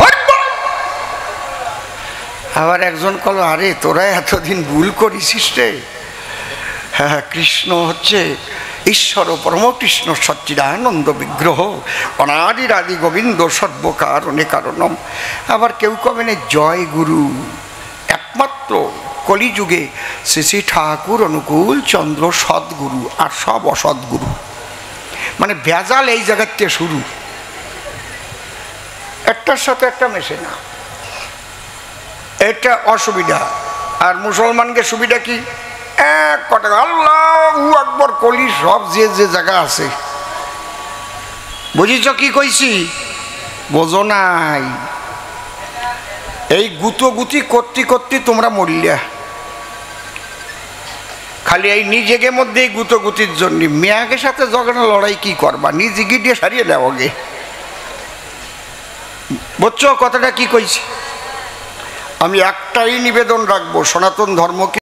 আবার একজন কল, আরে তোরা এতদিন ভুল করিস রে। হ্যাঁ, কৃষ্ণ হচ্ছে ঈশ্বর পরম কৃষ্ণ সচ্চিদানন্দ বিগ্রহ, অনাদির আদি গোবিন্দ সর্বকারণে কারণম। আবার কেউ কবে না জয় গুরু, একমাত্র কলিযুগে শ্রী শ্রী ঠাকুর অনুকূল চন্দ্র সদ্গুরু, আর সব অসদ্গুরু। মানে ভেজাল এই জায়গার থেকে শুরু, একটার সাথে একটা মেশে না, এটা অসুবিধা। আর মুসলমানকে সুবিধা কি? এক কথা আল্লাহু আকবার কলি সব যে যে জায়গা আছে। বুঝিছ কি কইছি? বোঝো নাই? এই গুতোগুতি করতে করতে তোমরা মরিয়া। খালি এই নিজেকে মধ্যে এই গুতোগুতির জন্য মেয়াকে সাথে জগনা লড়াই কি করবা? নিজেকে দিয়ে সারিয়ে দেওয়া গে। বুঝছো কথাটা কি কইছি? আমি একটাই নিবেদন রাখবো, সনাতন ধর্মকে